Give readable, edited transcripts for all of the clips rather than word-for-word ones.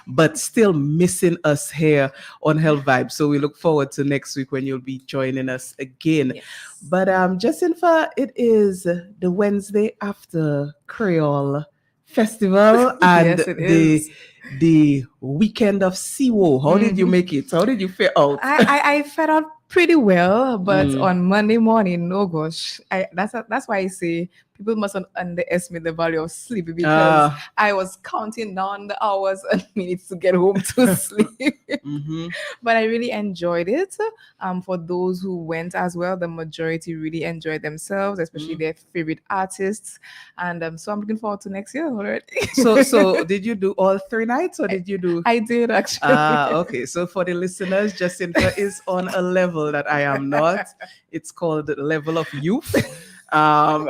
but still missing us here on Health Vibes. So we look forward to next week when you'll be joining us again. Yes. But Jacinta, it is the Wednesday after Creole Festival and Yes, it the is. weekend of Siwo. How did you Mhm. make it? How did you feel out? I fed out pretty well, but Mm. on Monday morning, oh gosh, that's why I say people mustn't underestimate the value of sleep because Ah. I was counting down the hours and minutes to get home to sleep. Mhm. But I really enjoyed it. For those who went as well, the majority really enjoyed themselves, especially Mm. their favorite artists, and so I'm looking forward to next year already. So did you do all 3 nights or did you do? I did Ah, actually. okay. So for the listeners, Jacinta is on a level that I am not. It's called the level of youth. Um,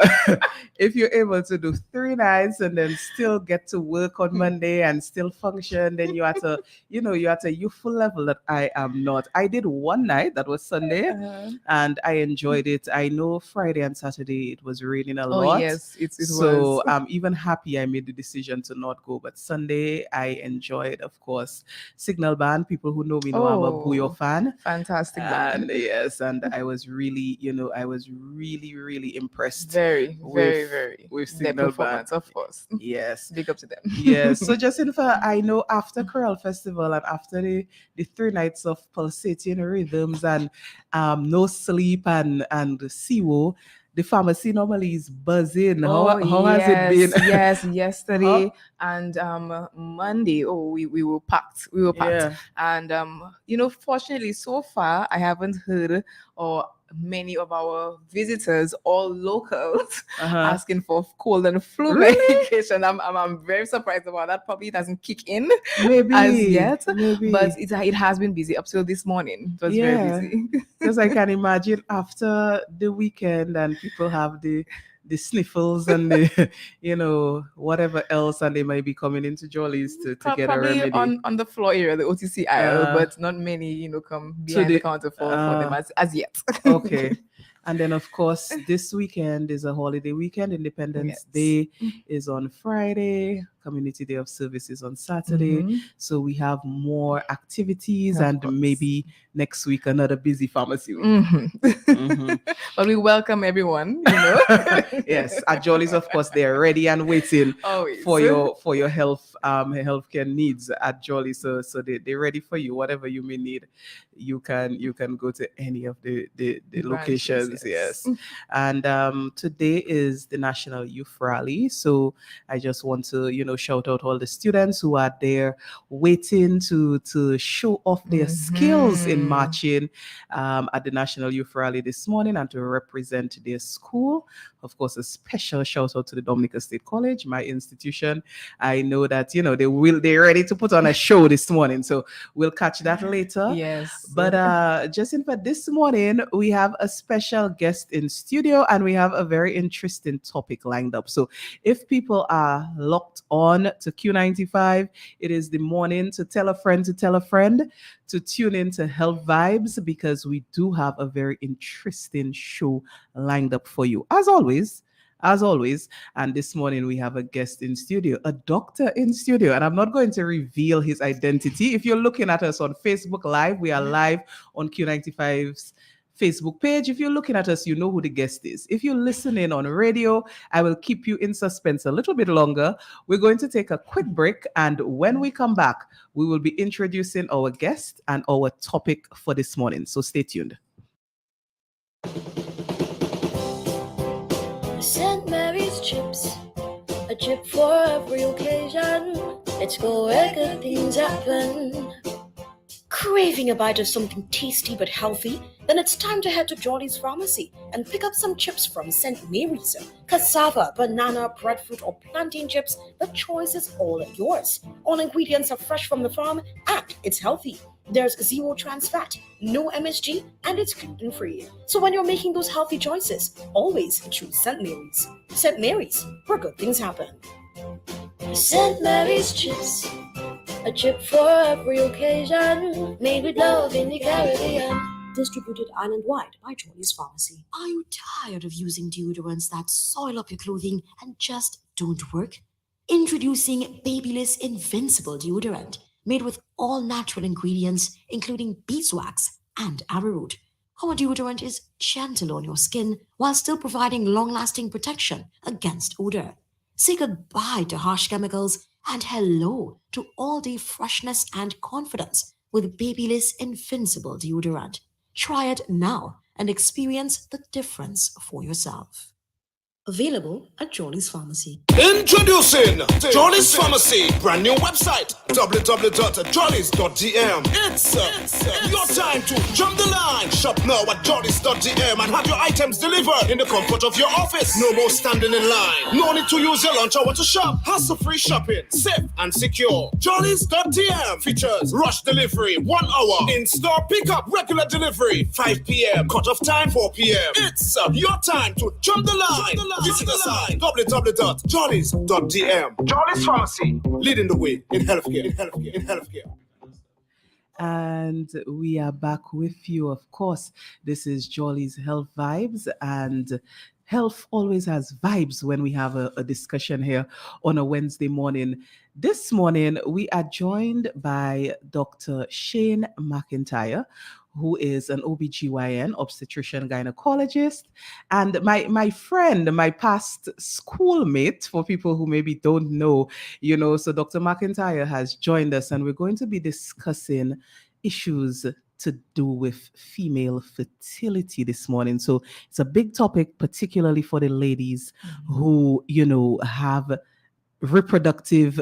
if you're able to do 3 nights and then still get to work on Monday and still function, then you're at a youthful level that I am not. I did one night, that was Sunday, Uh, and I enjoyed it. I know Friday and Saturday it was raining a oh lot. yes, it was So I'm even happy I made the decision to not go. But Sunday I enjoyed, of course, Signal Band. People who know me know I'm a Booyah oh fan. fantastic And band. yes, and I was really, I was really, really impressed Very, with very, very their Signal Band. performance, of course. Yes. Big up to Yes. So them. Jacinta, I know after Choral Festival and after the 3 nights of pulsating rhythms and no sleep and Siwo, the pharmacy normally is buzzing. Oh How has it been? yes, yes. Yesterday How? and Monday. Oh, we were packed. We were packed. Yeah. And fortunately, so far I haven't heard or many of our visitors, all locals, Uh-huh. asking for cold and flu Really? medication. I'm very surprised about that. Probably it doesn't kick in as Maybe. yet, but Maybe. it has been busy up till this morning. It was very Yeah. busy. Because I can imagine after the weekend and people have the sniffles and the whatever else, and they might be coming into Jollies to get a Probably remedy. on the floor area, the OTC aisle, Uh but not many, come to behind the the counter for them uh as yet. Okay. And then, of course, this weekend is a holiday weekend. Independence Yes. Day is on Friday, Community Day of Service is on Saturday. Hmm. So we have more activities, Of and course. maybe next week, another busy pharmacy week. Hmm. Hmm. But we welcome everyone. Yes, at Jollies, of course, they're ready and waiting Always. for your healthcare needs at Jolly. So they're ready for you. Whatever you may need, you can go to any of the Branches, locations. yes. Yes. And today is the National Youth Rally. So I just want to shout out all the students who are there waiting to show off their skills in Hmm. marching at the National Youth Rally this morning and to represent their school. Of course, a special shout out to the Dominica State College, my institution. I know that they're ready to put on a show this morning, so we'll catch that later. Yes. But Jacinta, this morning we have a special guest in studio and we have a very interesting topic lined up. So if people are locked on to Q95, it is the morning to tell a friend to tell a friend to tune in to Health Vibes because we do have a very interesting show lined up for you. As always, and this morning we have a guest in studio, a doctor in studio, and I'm not going to reveal his identity. If you're looking at us on Facebook Live, we are live on Q95's Facebook page. If you're looking at us, you know who the guest is. If you're listening on radio, I will keep you in suspense a little bit longer. We're going to take a quick break, and when we come back, we will be introducing our guest and our topic for this morning. So stay tuned. St. Mary's chips, a chip for every occasion. Let's go where good things happen. Craving a bite of something tasty but healthy? Then it's time to head to Jolly's Pharmacy and pick up some chips from St. Mary's. Cassava, banana, breadfruit, or plantain chips, the choice is all yours. All ingredients are fresh from the farm and it's healthy. There's zero trans fat, no MSG, and it's gluten-free. So when you're making those healthy choices, always choose St. Mary's. St. Mary's, where good things happen. St. Mary's chips, a chip for every occasion, made with love in the Caribbean. Distributed island-wide by Jolly's Pharmacy. Are you tired of using deodorants that soil up your clothing and just don't work? Introducing Babyliss Invincible Deodorant, made with all natural ingredients, including beeswax and arrowroot. Our deodorant is gentle on your skin while still providing long lasting protection against odor. Say goodbye to harsh chemicals and hello to all day freshness and confidence with Babyliss Invincible Deodorant. Try it now and experience the difference for yourself. Available at Jolly's Pharmacy. Introducing Jolly's Pharmacy, brand new website www.jollies.dm. It's your time to jump the line. Shop now at jollies.dm and have your items delivered in the comfort of your office. No more standing in line. No need to use your lunch hour to shop. Hassle-free shopping, safe and secure. Jollies.dm features rush delivery, 1 hour. In-store pickup, regular delivery, 5 p.m. Cut-off time, 4 p.m. It's your time to jump the line. Visit the site www.jollies.dm. Jollies Pharmacy, leading the way in healthcare. And we are back with you, of course. This is Jolly's Health Vibes, and health always has vibes when we have a discussion here on a Wednesday morning. This morning, we are joined by Dr. Shane McIntyre, who is an OBGYN, obstetrician gynecologist, and my friend, my past schoolmate, for people who maybe don't know, so Dr. McIntyre has joined us, and we're going to be discussing issues to do with female fertility this morning. So it's a big topic, particularly for the ladies who, have reproductive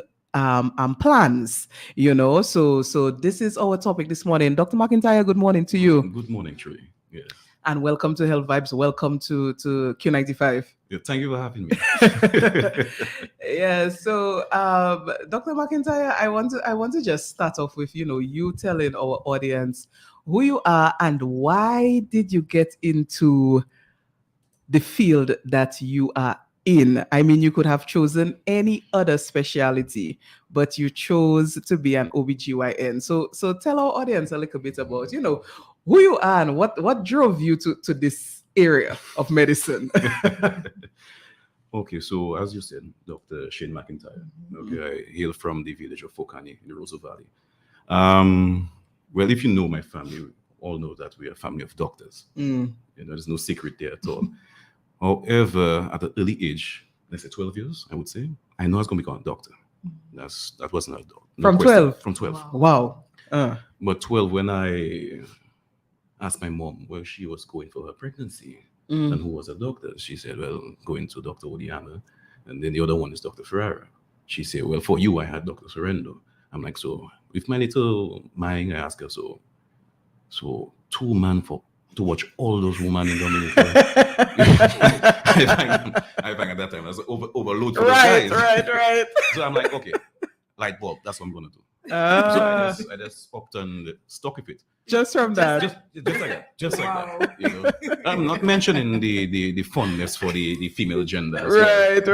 plans, so this is our topic this morning. Dr. McIntyre, good morning to you. Good morning, Trudy. Yes. And welcome to Health Vibes. Welcome to Q95. Yeah, thank you for having me. Yeah, so Dr. McIntyre, I want to just start off with you telling our audience who you are and why did you get into the field that you are in. I mean, you could have chosen any other specialty, but you chose to be an OBGYN. So tell our audience a little bit about, who you are and what drove you to this area of medicine. Okay, so as you said, Dr. Shane McIntyre. Okay, I hail from the village of Fokani in the Roseau Valley. Well, if you know my family, all know that we are a family of doctors. There's no secret there at all. However, at an early age, let's say 12 years, I would say, I know I was going to become a doctor. That wasn't a doctor. From 12? From 12. Wow. But 12, when I asked my mom where she was going for her pregnancy and who was a doctor, she said, well, going to Dr. Odiana, and then the other one is Dr. Ferrara. She said, well, for you, I had Dr. Sorrento. I'm like, so with my little mind, I asked her, so 2 man to watch all those women in Dominica. I think at that time I was overload for the guys. Right. So I'm like, okay, light bulb, that's what I'm gonna do. So I just upped and stuck with it. Just from that. Just like that. I'm not mentioning the funness for the female gender. Right.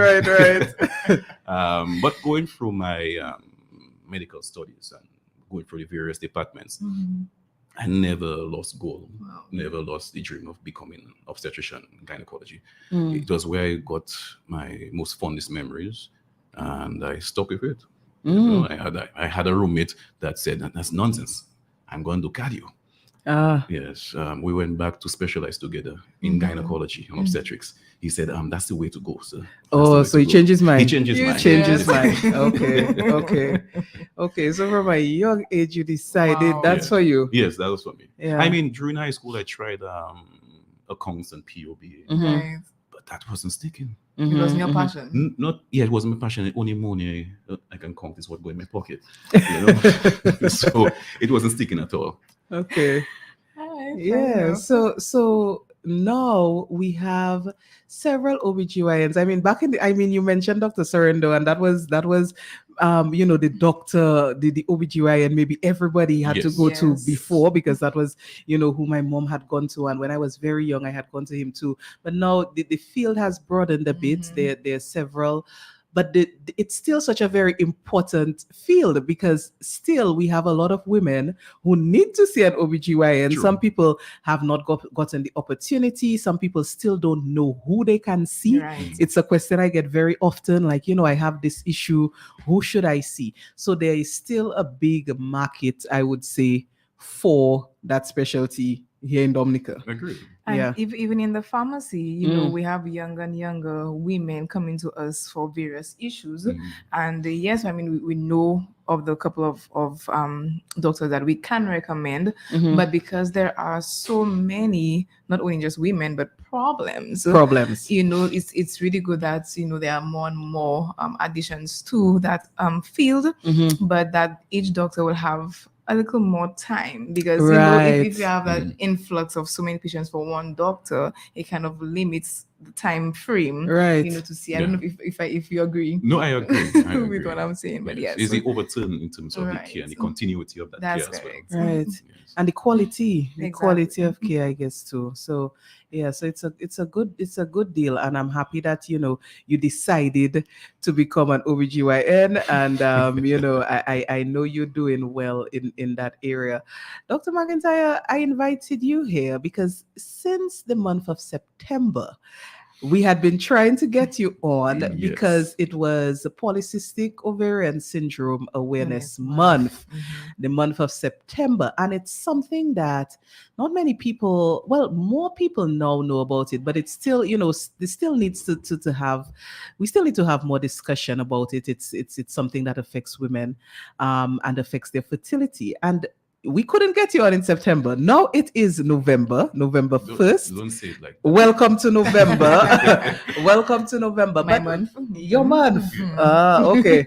But going through my medical studies and going through the various departments, I never lost goal, never lost the dream of becoming an obstetrician in gynecology. It was where I got my most fondest memories, and I stuck with it. I had a roommate that said, that's nonsense. I'm going to do cardio. Yes, we went back to specialize together in gynecology and obstetrics. He said, that's the way to go, sir. So he changed his mind. He changed his mind. Okay. So from a young age, you decided that's for you. Yes, that was for me. Yeah. I mean, during high school, I tried accounts and POB, Right. but that wasn't sticking. It wasn't your passion. It wasn't my passion. Only money I can count is what go in my pocket. So it wasn't sticking at all. Okay. Yeah. So now we have several OBGYNs. I mean, you mentioned Dr. Sorrento, and that was the doctor, the OBGYN maybe everybody had to go to before, because that was, who my mom had gone to. And when I was very young, I had gone to him too. But now the field has broadened a bit. There are several but it's still such a very important field, because still we have a lot of women who need to see an OBGYN. True. Some people have not gotten the opportunity. Some people still don't know who they can see. Right. It's a question I get very often, like, I have this issue, who should I see? So there is still a big market, I would say, for that specialty here in Dominica. Agree. And Yeah. even in the pharmacy, we have younger and younger women coming to us for various issues. Mhm. And yes, I mean, we know of the couple of doctors that we can recommend, Mhm. but because there are so many, not only just women, but problems. Problems. It's really good that there are more and more additions to that field, Mhm. but that each doctor will have a little more time, because Right. if you have an influx of so many patients for one doctor, it kind of limits the time frame, Right. to see. I don't know if you agree. No, I agree. I with agree. what I'm saying, but yes. Is it overturned in terms of the care and the Right. continuity of that That's care as well? correct. Right. Yes. And the quality Exactly. of care, I guess, too. So yeah, so it's a good deal, and I'm happy that you decided to become an OBGYN, and I know you're doing well in that area. Dr. McIntyre, I invited you here because since the month of September, we had been trying to get you on Yes. because it was Polycystic Ovarian Syndrome Awareness Awareness Month, Mhm. the month of September. And it's something that not many people, well, more people now know about it, but it's still, it still needs to have, we still need to have more discussion about it. It's something that affects women and affects their fertility. And we couldn't get you on in September. Now it is November Don't 1st. say it like that. Welcome to November. Welcome to November. My But month. your month. Mhm. Okay.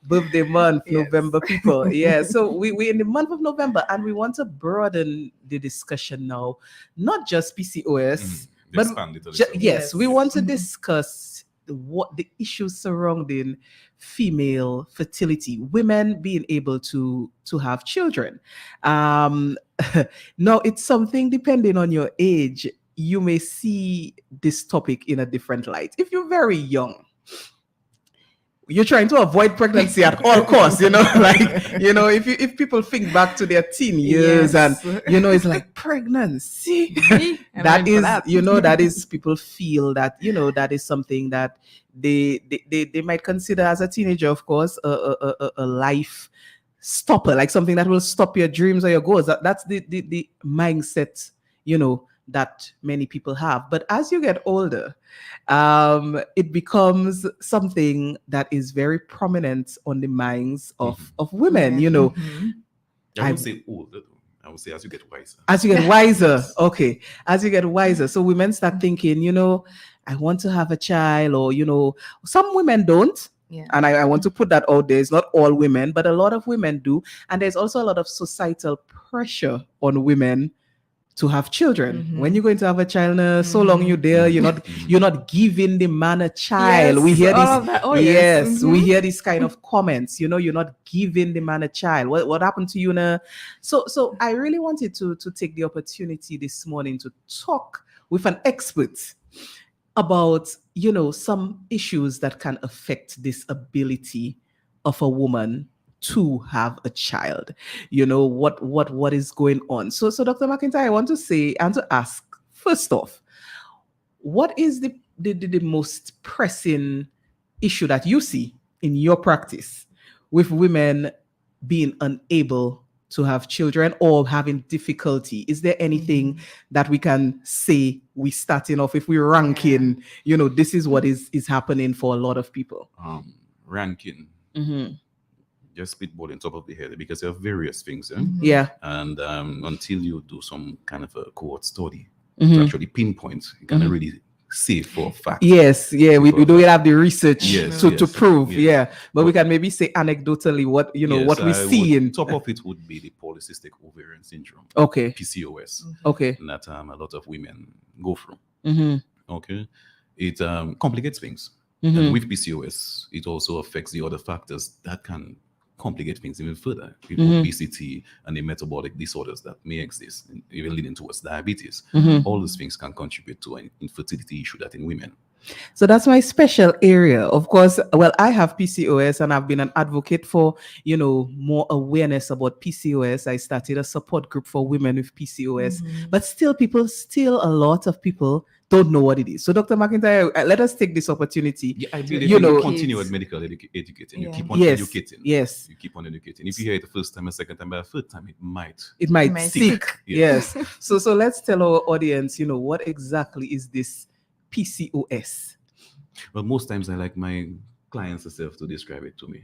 Birthday month, Yes. November people. Yeah. So we're in the month of November, and we want to broaden the discussion now, not just PCOS, Mhm. but Expand it a Ju- little. yes, we Yes. want to Mhm. discuss what the issues surrounding female fertility, women being able to have children. Um, now, it's something depending on your age, you may see this topic in a different light. If you're very young, you're trying to avoid pregnancy at all costs, like, if people think back to their teen years and, it's like pregnancy. I'm That ready for is, that. that is, people feel that, that is something that they might consider as a teenager, of course, a life stopper, like something that will stop your dreams or your goals. That's the mindset, that many people have. But as you get older, it becomes something that is very prominent on the minds of women, Mhm. I I- would say older, though. I would say as you get wiser. as you get wiser. Yes. Okay. As you get wiser. So women start thinking, I want to have a child, or, some women don't. Yeah. And I want to put that out there. It's not all women, but a lot of women do. And there's also a lot of societal pressure on women to have children. Mhm. When you're going to have a child, so long you're there, you're not giving the man a child. Yes, We hear all this. of that. Oh, yes, yes. we Mhm. hear these kind of comments. You're not giving the man a child. What happened to you now? So I really wanted to take the opportunity this morning to talk with an expert about some issues that can affect this ability of a woman to have a child. What is going on. So Dr. McIntyre, I want to say and to ask, first off, what is the most pressing issue that you see in your practice with women being unable to have children or having difficulty? Is there anything that we can say we starting off, if we're ranking, this is what is happening for a lot of people? Ranking, Mhm. just spitball on top of the head, because there are various things. Mhm. Yeah. And until you do some kind of a cohort study Mhm. to actually pinpoint, you can Mhm. really say for a fact. Yes, yeah, we do have the research Yes, to yes, prove, yes. yeah. But we can maybe say anecdotally what Yes, what we I see would- in. top of it would be the polycystic ovarian syndrome, Okay, PCOS, okay. that a lot of women go through. Mm-hmm. Okay, it complicates things. Mhm. And with PCOS, it also affects the other factors that can complicate things even further, with Mhm. obesity and the metabolic disorders that may exist, even leading towards diabetes. Mhm. All these things can contribute to an infertility issue that in women. So that's my special area. Of course, well, I have PCOS and I've been an advocate for, more awareness about PCOS. I started a support group for women with PCOS, but still a lot of people don't know what it is. So Dr. McIntyre, let us take this opportunity. Yeah, I believe You if know- you continue with medical educating. You Yeah. keep on Yes, educating. yes. You keep on educating. If you hear it the first time, a second time, by a third time, it might. It might might stick. stick. Yes. So let's tell our audience, what exactly is this PCOS? But most times I like my clients themselves to describe it to me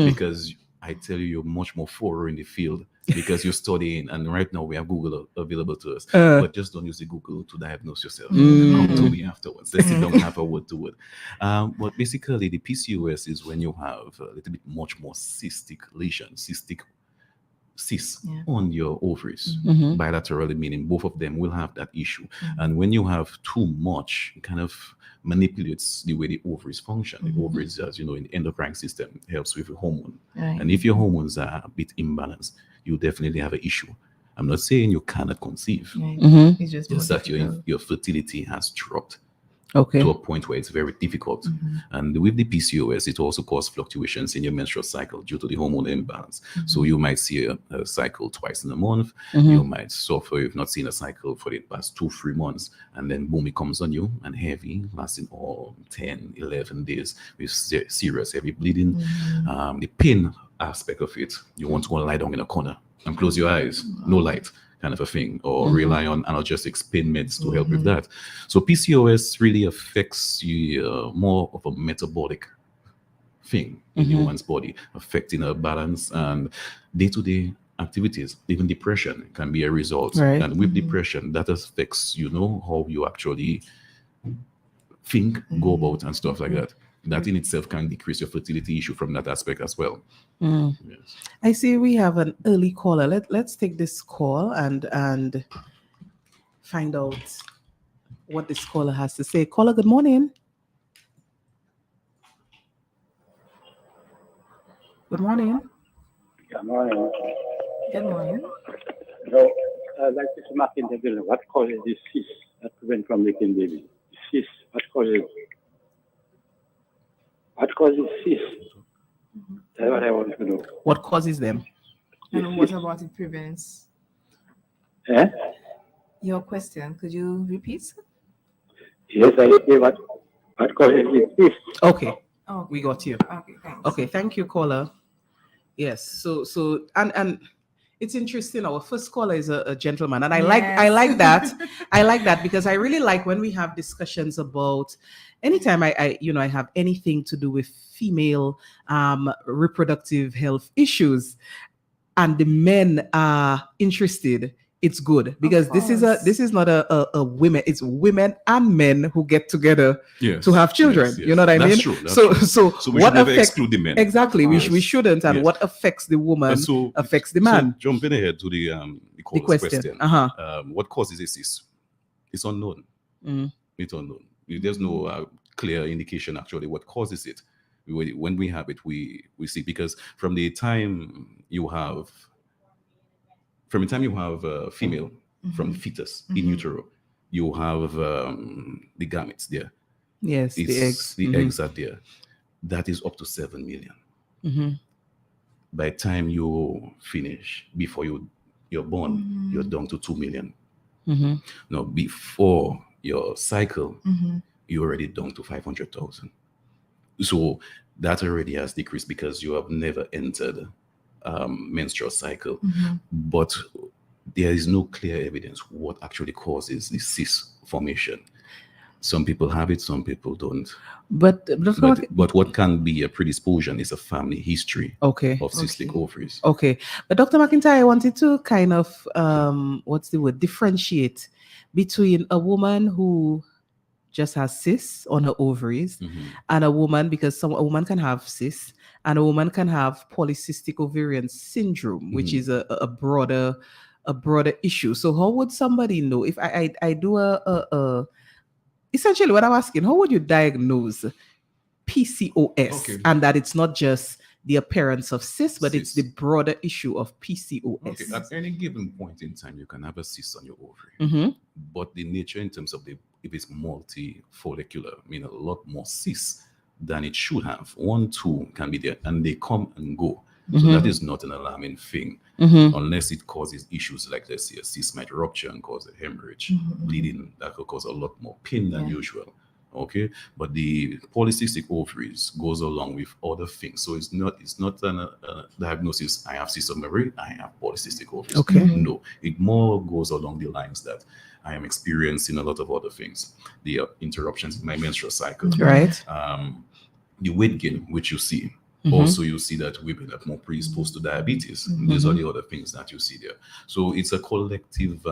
because I tell you, you're much more thorough in the field because you're studying. And right now we have Google available to us, but just don't use the Google to diagnose yourself. Come to me afterwards. Let's sit down and have a word to word. But basically, the PCOS is when you have a little bit much more cystic lesion, cysts Yeah. on your ovaries. Mhm. Bilaterally, meaning both of them will have that issue. And when you have too much, it kind of manipulates the way the ovaries function. The ovaries, as you know, in the endocrine system, helps with the hormone. Right. And if your hormones are a bit imbalanced, you definitely have an issue. I'm not saying you cannot conceive. Right. Mhm. It's just It's more that difficult. your fertility has dropped Okay. to a point where it's very difficult. And with the PCOS, it also causes fluctuations in your menstrual cycle due to the hormone imbalance. So you might see a cycle twice in a month. You might suffer if not seen a cycle for the past 2-3 months. And then boom, it comes on you and heavy, lasting all 10, 11 days with serious heavy bleeding. The pain aspect of it, you want to go and lie down in a corner and close your eyes, no light, kind of a thing, or rely on analgesics, pain meds to help with that. So PCOS really affects you more of a metabolic thing in one's body, affecting a balance and day-to-day activities. Even depression can be a result. Right. And with depression, that affects, how you actually think, go about, and stuff like that. That in itself can decrease your fertility issue from that aspect as well. Yes. I see we have an early caller. Let's take this call and find out what this caller has to say. Caller, good morning. Good morning. Good morning. Good morning. So, like Mr. Martin said, what causes this cyst that prevent from making baby? Cyst, what causes cyst? That's what I want to know. What causes them? And what about it prevents? Eh? Your question, could you repeat? Yes, I say what causes this cyst? Okay, Oh, we got you. okay, thanks. Okay, thank you, caller. Yes, so and it's interesting. Our first caller is a gentleman, and I like that. I like that because I really like when we have discussions about anytime I have anything to do with female reproductive health issues, and the men are interested. It's good because this is not a women. It's women and men who get together Yes. to have children. Yes, yes. You know what I That's mean? true, that's so true. so So we what should never affects exclude the men. exactly? We Yes. shouldn't. And Yes. what affects the woman And so affects the man. So jumping ahead to the The caller's question. What causes this is it's unknown. Mm. It's unknown. There's no clear indication actually what causes it. When we have it, we see, because from the time you have a female from the fetus in utero, you have the gametes there. Yes, the eggs. The eggs are there. That is up to 7 million. Mhm. By the time you finish, before you're born, you're down to 2 million. Mhm. Now, before your cycle, Mhm. you're already down to 500,000. So that already has decreased because you have never entered menstrual cycle. Mhm. But there is no clear evidence what actually causes the cyst formation. Some people have it, some people don't. But But what can be a predisposition is a family history okay. of cystic ovaries. Okay. But Dr. McIntyre, I wanted to kind of differentiate between a woman who just has cysts on her ovaries and a woman, because a woman can have cysts and a woman can have polycystic ovarian syndrome, which is a broader issue. So how would somebody know if I do essentially what I'm asking, how would you diagnose PCOS and that it's not just the appearance of cysts, but it's the Cysts. broader issue of PCOS. Okay, at any given point in time, you can have a cyst on your ovary. Mhm. But the nature in terms of if it's multifollicular, mean a lot more cysts than it should have. 1, 2 can be there, and they come and go. So Mhm. that is not an alarming thing, Mhm. unless it causes issues like, let's say, a cyst might rupture and cause a hemorrhage, bleeding. That could cause a lot more pain than usual. Okay, but the polycystic ovaries goes along with other things, so it's not a diagnosis. I have cyst on my ovary, I have polycystic ovaries. Okay. No, it more goes along the lines that I am experiencing a lot of other things, the interruptions in my menstrual cycle, Right. the weight gain, which you see. Mhm. Also, you see that women are more predisposed to diabetes. These are Mhm. the other things that you see there. So it's a collective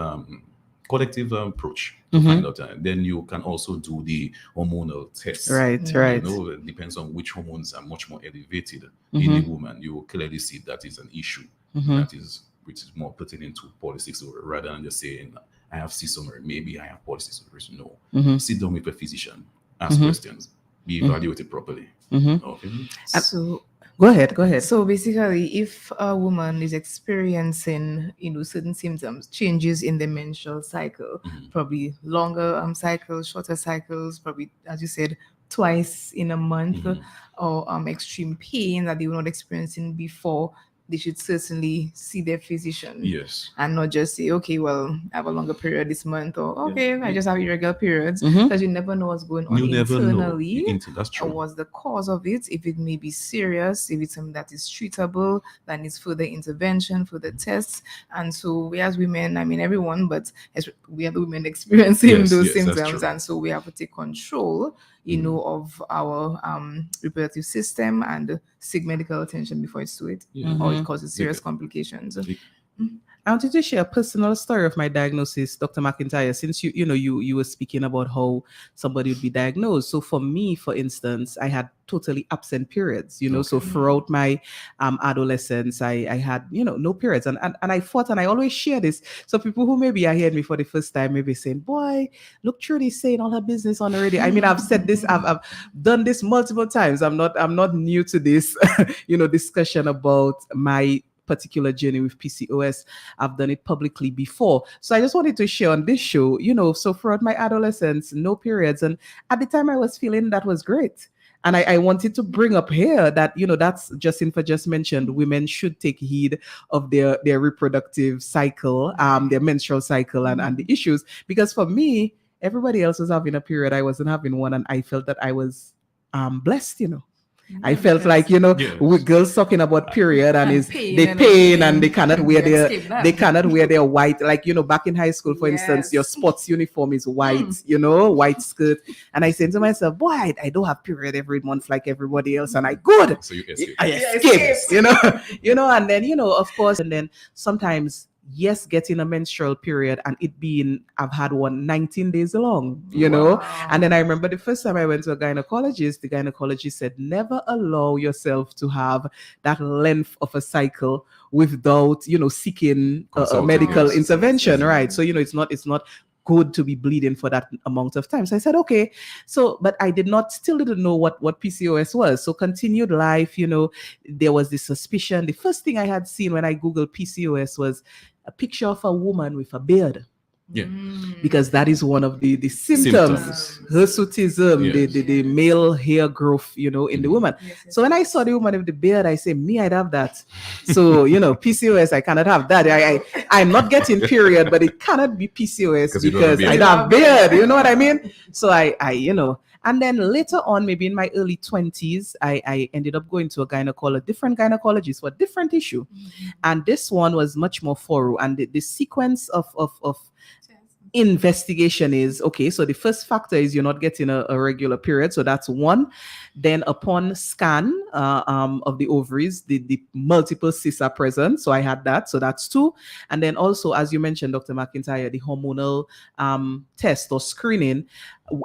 approach to Mhm. find out. Then you can also do the hormonal tests. Right, right. You know, it depends on which hormones are much more elevated Mhm. in the woman. You will clearly see that is an issue. Mhm. That is, which is more pertaining to polycystic ovary, rather than just saying, I have cyst ovary, maybe I have polycystic ovary. No. Mhm. Sit down with a physician, ask Mhm. questions, be evaluated properly. Mhm. Okay. So Go ahead. Go ahead. So basically, if a woman is experiencing, certain symptoms, changes in the menstrual cycle, Mhm. probably longer cycles, shorter cycles, probably, as you said, twice in a month, Mhm. or extreme pain that they were not experiencing before, they should certainly see their physician. Yes. And not just say, okay, well, I have a longer period this month, or okay, I just have irregular periods, Mhm. because you never know what's going on You never know. internally. That's Or true. what's the cause of it, if it may be serious, if it's something that is treatable, that needs further intervention, further tests. And so we as women, I mean everyone, but as we are the women experiencing Yes, those yes, that's symptoms, true. and so we have to take control, of our reproductive system and seek medical attention before it's too late, Yeah. or Mhm. it causes serious Okay. complications. I wanted to share a personal story of my diagnosis, Dr. McIntyre, since you were speaking about how somebody would be diagnosed. So for me, for instance, I had totally absent periods, so Okay. throughout my adolescence, I had, no periods. And I fought, and I always share this. So people who maybe are hearing me for the first time, maybe saying, boy, look, Trudy's saying all her business on the radio. I mean, I've said this, I've done this multiple times. I'm not new to this, discussion about my particular journey with PCOS. I've done it publicly before. So I just wanted to share on this show, so throughout my adolescence, no periods. And at the time I was feeling that was great. And I wanted to bring up here that, that's Jacinta just mentioned, women should take heed of their reproductive cycle, their menstrual cycle and the issues. Because for me, everybody else was having a period. I wasn't having one. And I felt that I was blessed, I felt like, Yes. with girls talking about period and And is pain they and pain and they everything. cannot wear Yeah, their skip that. they cannot wear their white, like, back in high school, for instance, your Yes. sports uniform is white, white skirt. And I said to myself, boy, I don't have period every month like everybody else. And I good. So you escape. I Yeah, escaped, and then, of course, and then sometimes, yes, getting a menstrual period and it being, I've had one 19 days long, and then I remember the first time I went to a gynecologist, the gynecologist said, never allow yourself to have that length of a cycle without, seeking a Consulting, medical yes. intervention, Yes. right? So, it's not good to be bleeding for that amount of time. So I said, okay. So, but I still didn't know what PCOS was. So continued life, there was this suspicion. The first thing I had seen when I Googled PCOS was a picture of a woman with a beard. Yeah. Because that is one of the symptoms, hirsutism, Yes. the male hair growth, in the woman. So when I saw the woman with the beard, I said, me, I'd have that. So, PCOS, I cannot have that. I'm not getting period, but it cannot be PCOS 'Cause you don't have because beard. I don't have beard. You know what I mean? So I and then later on, maybe in my early 20s, I ended up going to a different gynecologist for a different issue. And this one was much more thorough. And the sequence of investigation is, okay, so the first factor is you're not getting a regular period. So that's one. Then upon scan of the ovaries, the multiple cysts are present. So I had that. So that's two. And then also, as you mentioned, Dr. McIntyre, the hormonal test or screening,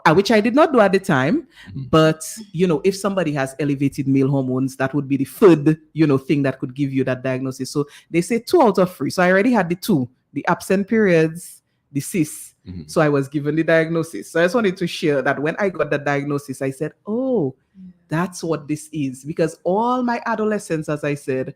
which I did not do at the time. But, if somebody has elevated male hormones, that would be the third, thing that could give you that diagnosis. So they say 2 out of 3. So I already had the 2, the absent periods, the cysts. So I was given the diagnosis. So I just wanted to share that when I got the diagnosis, I said, oh, that's what this is. Because all my adolescence, as I said,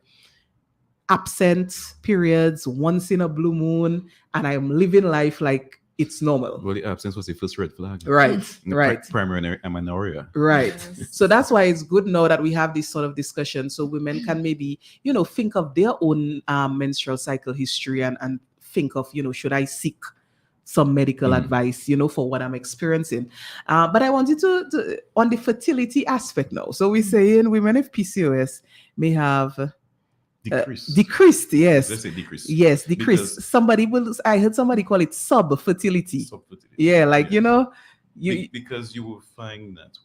absent periods once in a blue moon, and I'm living life like it's normal. Well, the absence was the first red flag. Right, In the right. primary amenorrhea. Right. Yes. So that's why it's good now that we have this sort of discussion, so women can maybe, think of their own menstrual cycle history and think of, should I seek some medical advice, for what I'm experiencing. But I wanted to on the fertility aspect now. So we're saying women with PCOS may have decreased, yes. Let's say decreased. Yes, decreased. Because I heard somebody call it sub-fertility. Subfertility. Yeah, like, because you will find that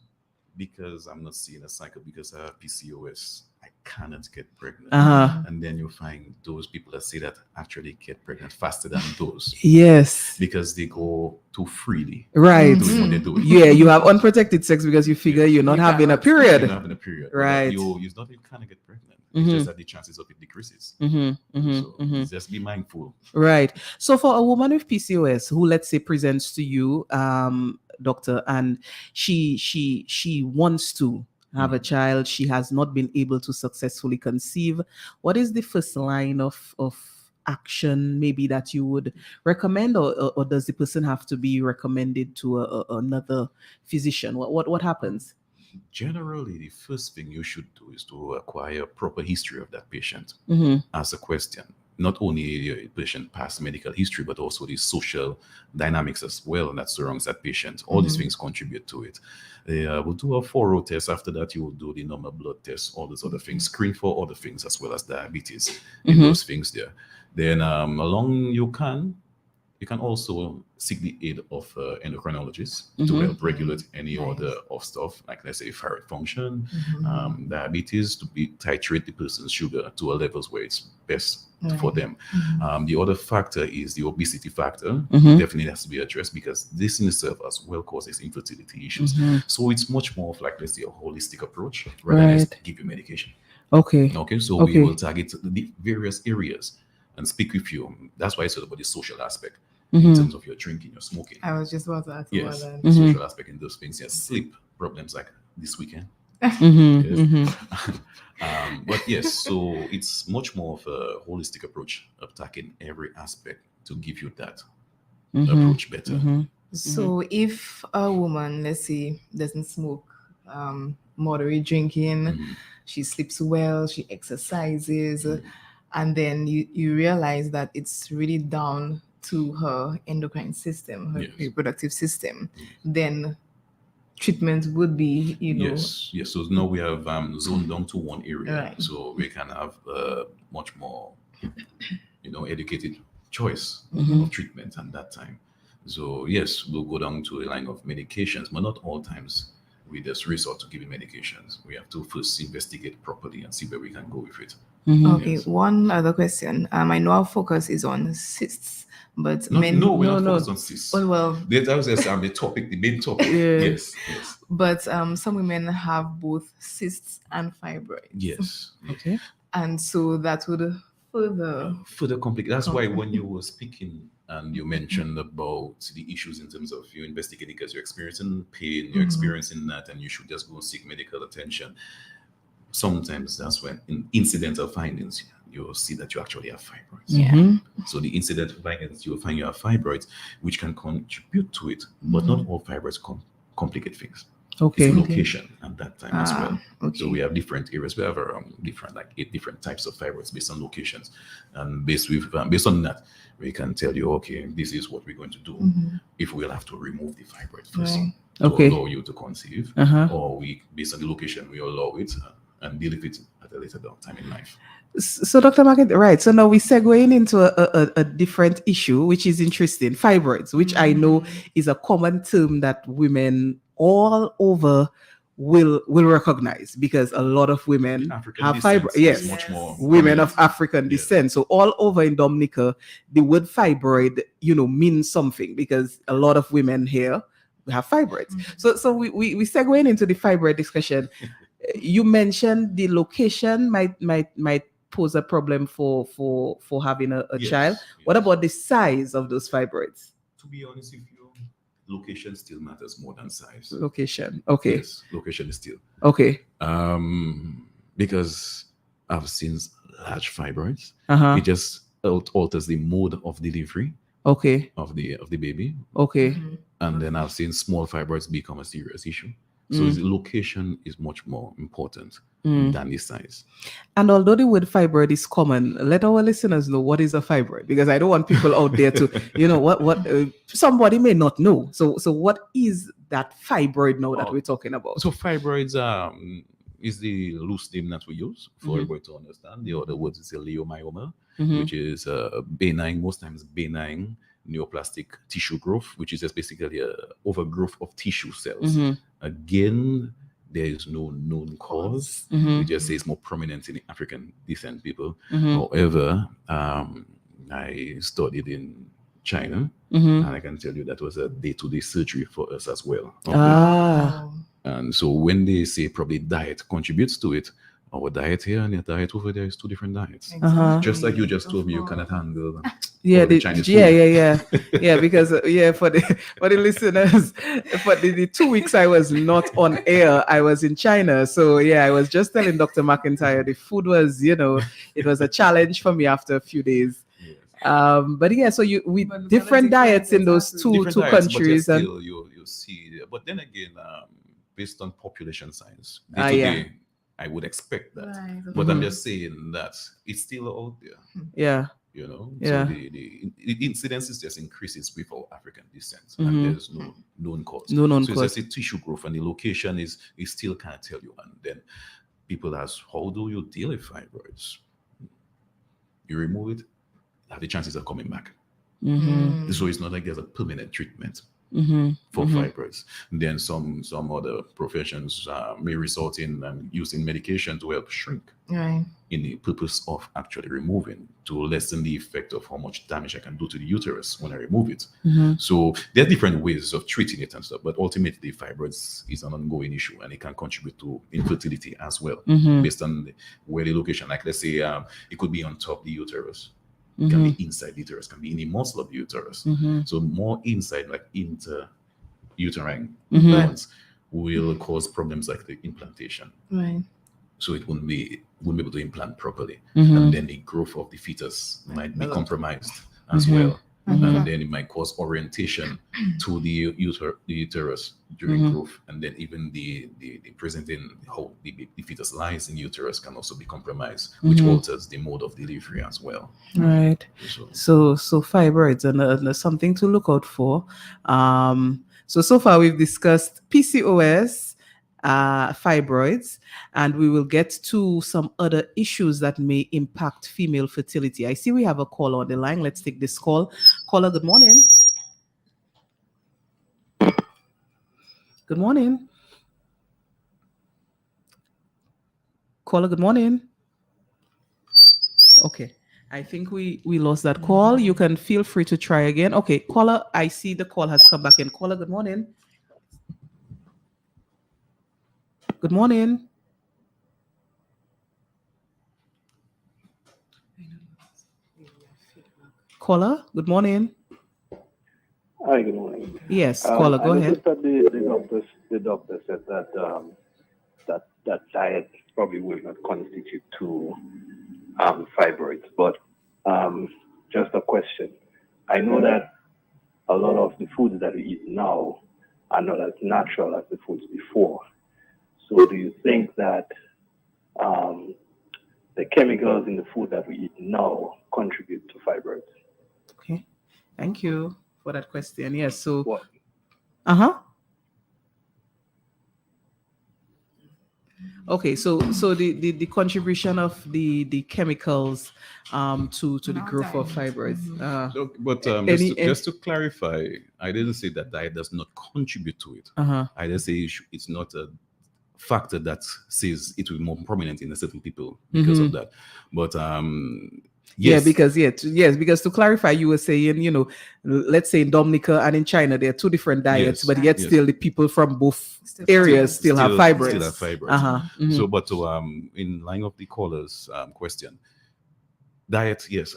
because I'm not seeing a cycle because I have PCOS, I cannot get pregnant. Uh-huh. And then you'll find those people that say that actually get pregnant faster than those Yes. because they go too freely Right. doing what they do. Yeah, you have unprotected sex because you figure you're not You having a cannot- You're period. not having a period. Right. It's not that you cannot get pregnant. Mhm. It's just that the chances of it decreases. So just be mindful. Right. So for a woman with PCOS who, let's say, presents to you, doctor, and she wants to have a child, she has not been able to successfully conceive, what is the first line of action maybe that you would recommend, or does the person have to be recommended to another physician? What happens? Generally, the first thing you should do is to acquire a proper history of that patient. Ask a question. Not only the patient past medical history, but also the social dynamics as well that surrounds that patient. All these things contribute to it. We'll do a 4-row test. After that, you will do the normal blood test, all those other things, screen for other things as well as diabetes, and those things there. Then you can also seek the aid of endocrinologists to help regulate any order of stuff, like let's say thyroid function, diabetes, to titrate the person's sugar to a levels where it's best for them. The other factor is the obesity factor. Definitely has to be addressed because this in itself as well causes infertility issues. So it's much more of like, let's say, a holistic approach rather than just give you medication. Okay. So we will target the various areas and speak with you. That's why I said about the social aspect. In terms of your drinking, your smoking. I was just about to ask Yes, about the social aspect in those things. Yes, sleep problems like this weekend. But yes, so it's much more of a holistic approach of attacking every aspect to give you that approach better. So if a woman, let's say, doesn't smoke, moderate drinking, she sleeps well, she exercises, and then you realize that it's really down to her endocrine system, her reproductive system, then treatment would be, Yes. So now we have zoned down to one area, Right. so we can have much more, educated choice of treatment at that time. So yes, we'll go down to a line of medications, but not all times we just resort to giving medications. We have to first investigate properly and see where we can go with it. Okay, Yes. one other question. I know our focus is on cysts, but We're not focused on cysts. well, That was just the main topic. Yeah. Yes. but some women have both cysts and fibroids. Yes. Okay. And so that would further Complicate. That's why when you were speaking and you mentioned about the issues in terms of you investigating because you're experiencing pain, you're experiencing that, and you should just go seek medical attention. Sometimes that's when in incidental findings you'll see that you actually have fibroids. Yeah. So the incidental findings you'll find you have fibroids, which can contribute to it, but not all fibroids complicate things. Okay. It's location at that time as well. Okay. So we have different areas. We have different, like 8 different types of fibroids based on locations, and based on that, we can tell you, okay, this is what we're going to do. If we'll have to remove the fibroid first Right. to Okay. allow you to conceive, or we, based on the location, we allow it and deal with it at a later time in life. So, Dr. McIntyre, right. So now we're segueing into a different issue, which is interesting. Fibroids, which I know is a common term that women all over will recognize, because a lot of women African have descent fibroids. is Yes, much more women prominent. of African Yes. descent. So all over in Dominica, the word fibroid, means something, because a lot of women here have fibroids. So we segueing into the fibroid discussion. You mentioned the location might pose a problem for having a Yes, child. yes. What about the size of those fibroids? To be honest with you, location still matters more than size. Location. Okay. Yes, location is still. Okay. Because I've seen large fibroids. Uh-huh. It just alters the mode of delivery Okay. of the baby. Okay. Mhm. And then I've seen small fibroids become a serious issue. So the location is much more important than the size. And although the word fibroid is common, let our listeners know what is a fibroid, because I don't want people out there to, what somebody may not know. So what is that fibroid now that we're talking about? So fibroids is the loose name that we use for everybody to understand. The other words is a leiomyoma, which is benign, most times benign neoplastic tissue growth, which is just basically a overgrowth of tissue cells. Again, there is no known cause. We just say it's more prominent in African descent people. However, I studied in China, and I can tell you that was a day-to-day surgery for us as well. Wow. And so when they say probably diet contributes to it, our diet here and your diet over there is two different diets. Exactly. Just like you just told me you Of cannot handle Yeah, all the Chinese food. yeah, because for the listeners, for the 2 weeks I was not on air, I was in China. So yeah, I was just telling Dr. McIntyre the food was, it was a challenge for me after a few days. Yes. But yeah, so But different diets in those two Different diets, countries, but and still you see. But then again, based on population size, yeah. day-to-day, I would expect that. Right, of But I'm course. just saying that it's still out there. yeah, So Yeah. the incidence is just increases with our African descent, and there's no known cause. No known so cause. it's just a tissue growth, and the location is still can't tell you. And then people ask, how do you deal with fibroids? You remove it, have the chances of coming back. So it's not like there's a permanent treatment for fibroids. And then some other professions may result in using medication to help shrink, Right. in the purpose of actually removing, to lessen the effect of how much damage I can do to the uterus when I remove it. So there are different ways of treating it and stuff, but ultimately fibroids is an ongoing issue, and it can contribute to infertility as well, based on where the location. Like let's say it could be on top of the uterus, it can be inside the uterus, can be in the muscle of the uterus. So more inside, like inter-uterine ones, will cause problems like the implantation. Right. So it wouldn't be able to implant properly, and then the growth of the fetus might be compromised as well, and then it might cause orientation to the uterus during growth, and then even the presenting how the fetus lies in uterus can also be compromised, which alters the mode of delivery as well. right. So So fibroids and something to look out for. So far we've discussed PCOS, fibroids, and we will get to some other issues that may impact female fertility. I see we have a call on the line. Let's take this call. Caller, good morning. Good morning. Caller, good morning. Okay. I think we lost that call. You can feel free to try again. Okay, caller, I see the call has come back in. Caller, good morning. Good morning. Caller, good morning. Hi, good morning. Yes, caller, go I ahead. noticed that the doctor said that that diet probably will not constitute to fibroids, but just a question. I know that a lot of the foods that we eat now are not as natural as the foods before. So do you think that the chemicals in the food that we eat now contribute to fibroids? Okay, thank you for that question. Yes, so What? Okay, so the contribution of the chemicals to the growth of fibroids. Look, but just to clarify, I didn't say that diet does not contribute to it. I just say it's not a factor that says it will be more prominent in certain people because of that. But yes. Because to clarify, you were saying, let's say in Dominica and in China, there are two different diets, Yes, but yet yes. still the people from both areas still have fibroids. Still have fibroids. So, but to in line of the caller's question, diet, yes,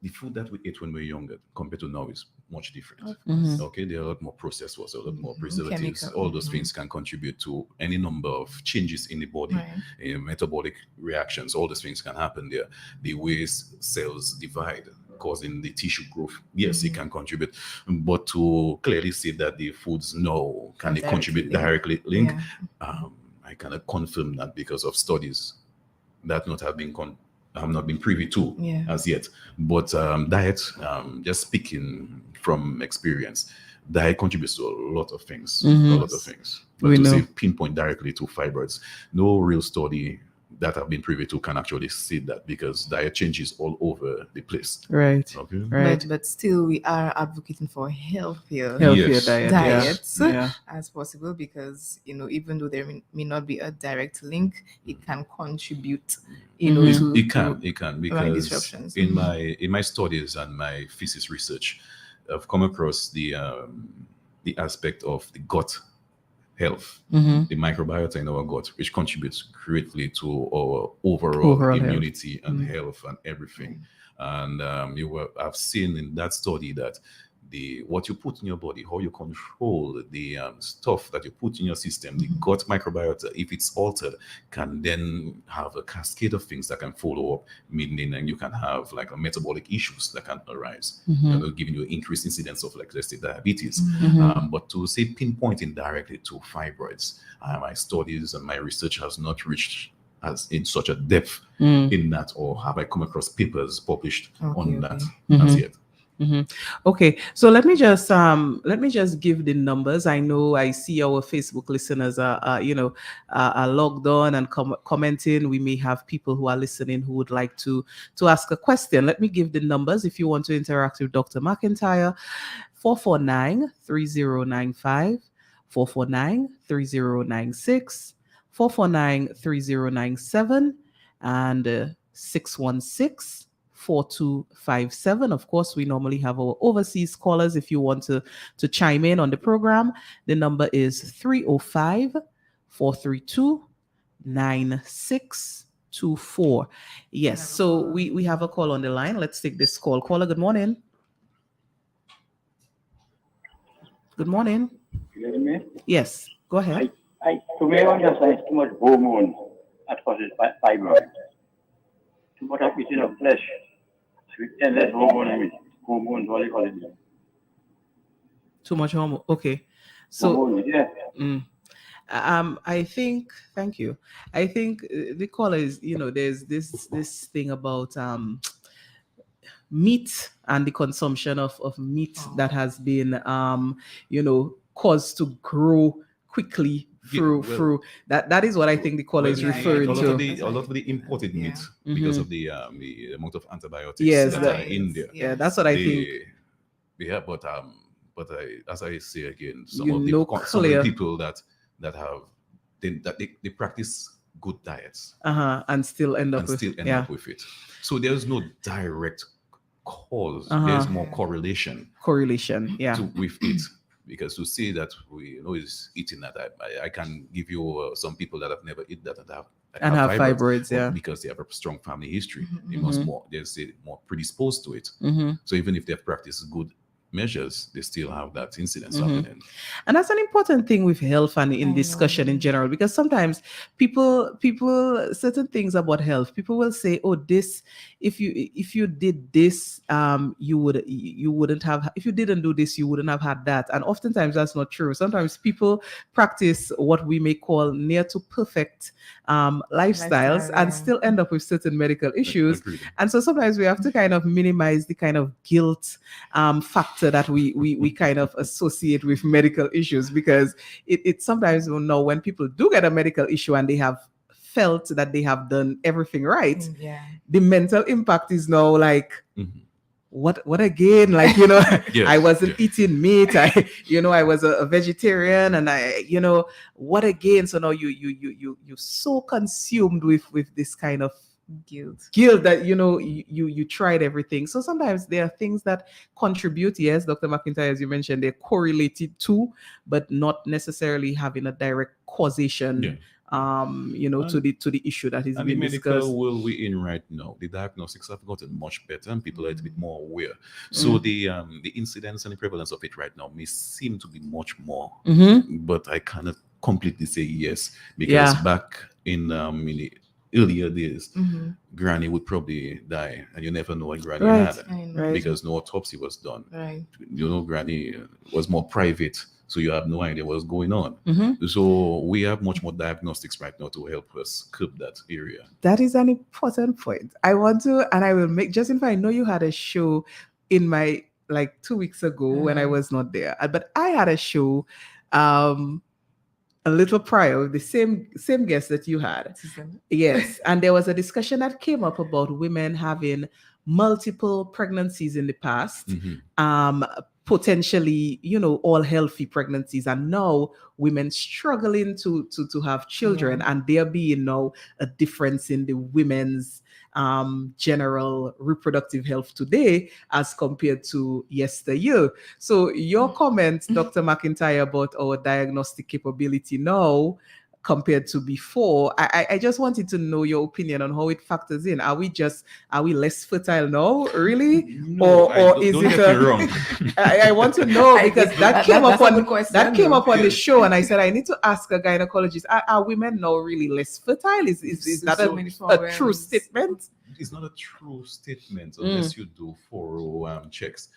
the food that we ate when we were younger compared to now is much different. Mhm. Okay, there are a lot more processed foods, a lot more Mhm. preservatives. Chemical. All those Mhm. things can contribute to any number of changes in the body, Right. metabolic reactions. All those things can happen there. The ways cells divide, causing the tissue growth. Yes, it Mhm. can contribute, but to clearly say that the foods now can they Directly contribute link. directly link, Yeah. I cannot confirm that because of studies that not have been have not been privy to Yeah. as yet. But diet, just speaking from experience, diet contributes to a lot of things, Mhm. a lot of things. But We to know. say pinpoint directly to fibroids, no real study that have been privy to can actually see that because diet changes all over the place. Right. Okay. Right. But still, we are advocating for healthier Healthier Yes. diet. diets Yeah. as possible because even though there may not be a direct link, it can contribute, Mhm. to It can because disruptions. in my studies and my thesis research, I've come across the aspect of the gut health, Mhm. the microbiota in our gut, which contributes greatly to our overall Overall health. immunity and Mm. health and everything. And I've seen in that study that what you put in your body, how you control the stuff that you put in your system, the gut microbiota, if it's altered, can then have a cascade of things that can follow up, meaning and you can have like a metabolic issues that can arise, giving you increased incidence of like let's say diabetes. But to say pinpointing directly to fibroids, my studies and my research has not reached as in such a depth in that, or have I come across papers published on that as yet. Okay, so let me just give the numbers. I know I see our Facebook listeners are logged on and commenting. We may have people who are listening who would like to ask a question. Let me give the numbers if you want to interact with Dr. McIntyre. 449-3095, 449-3096, 449-3097, and 616-4257. Of course, we normally have our overseas callers if you want to chime in on the program. The number is 305-432-9624. Yes, so we have a call on the line. Let's take this call. Caller, good morning. Good morning. You hear me? Yes, go ahead. To me, I understand too much hormone at causes fibroid. Too much of eating of flesh. And less hormone in it. Hormones, what do you call it? Too much hormone. Okay. So Hormones, yeah. I think, thank you. I think the caller is, there's this thing about meat and the consumption of meat that has been caused to grow quickly through that is what I think the caller is referring to. A lot of the imported meat because of the amount of antibiotics that are in there. Yeah, that's what I think. Yeah, but as I say again, some You of know the people that have they practice good diets and still end up up with it. So there's no direct cause. There's more correlation with it. Because to say that we is eating that, I can give you some people that have never eaten that and have fibroids, because they have a strong family history. They must they're more predisposed to it. So even if they've practiced good measures, they still have that incidence happening. And that's an important thing with health and in discussion in general, because sometimes people certain things about health, people will say, oh, this, if you did this, you wouldn't have, if you didn't do this, you wouldn't have had that. And oftentimes that's not true. Sometimes people practice what we may call near to perfect lifestyles and still end up with certain medical issues. And so sometimes we have to kind of minimize the kind of guilt factor that we kind of associate with medical issues, because it sometimes when people do get a medical issue and they have felt that they have done everything right, the mental impact is now like, what again? Like, I wasn't eating meat. I was a vegetarian, and what again? So now you're so consumed with this kind of guilt that you tried everything. So sometimes there are things that contribute. Yes, Dr. McIntyre, as you mentioned, they're correlated to, but not necessarily having a direct causation to the issue that is And the being medical discussed. world we're in right now, the diagnostics have gotten much better and people are a little bit more aware. So the incidence and the prevalence of it right now may seem to be much more, but I cannot completely say yes, because back in the earlier days, Granny would probably die, and you never know what Granny had I know. because no autopsy was done. Right. Granny was more private, so you have no idea what's going on. So we have much more diagnostics right now to help us curb that area. That is an important point. I want to, and I will make, Justin, I know you had a show in my, like 2 weeks ago when I was not there, but I had a show a little prior with the same guest that you had. Yes. And there was a discussion that came up about women having multiple pregnancies in the past, potentially, all healthy pregnancies, and now women struggling to have children, and there being now a difference in the women's general reproductive health today as compared to yesteryear. So your comments, Dr. McIntyre, about our diagnostic capability now compared to before, I just wanted to know your opinion on how it factors in. Are we less fertile now, really? No, or is don't it get me wrong. I want to know, because that came up on the Yes. show, and I said I need to ask a gynecologist, are women now really less fertile? Is that a true statement? It's not a true statement unless you do thorough checks.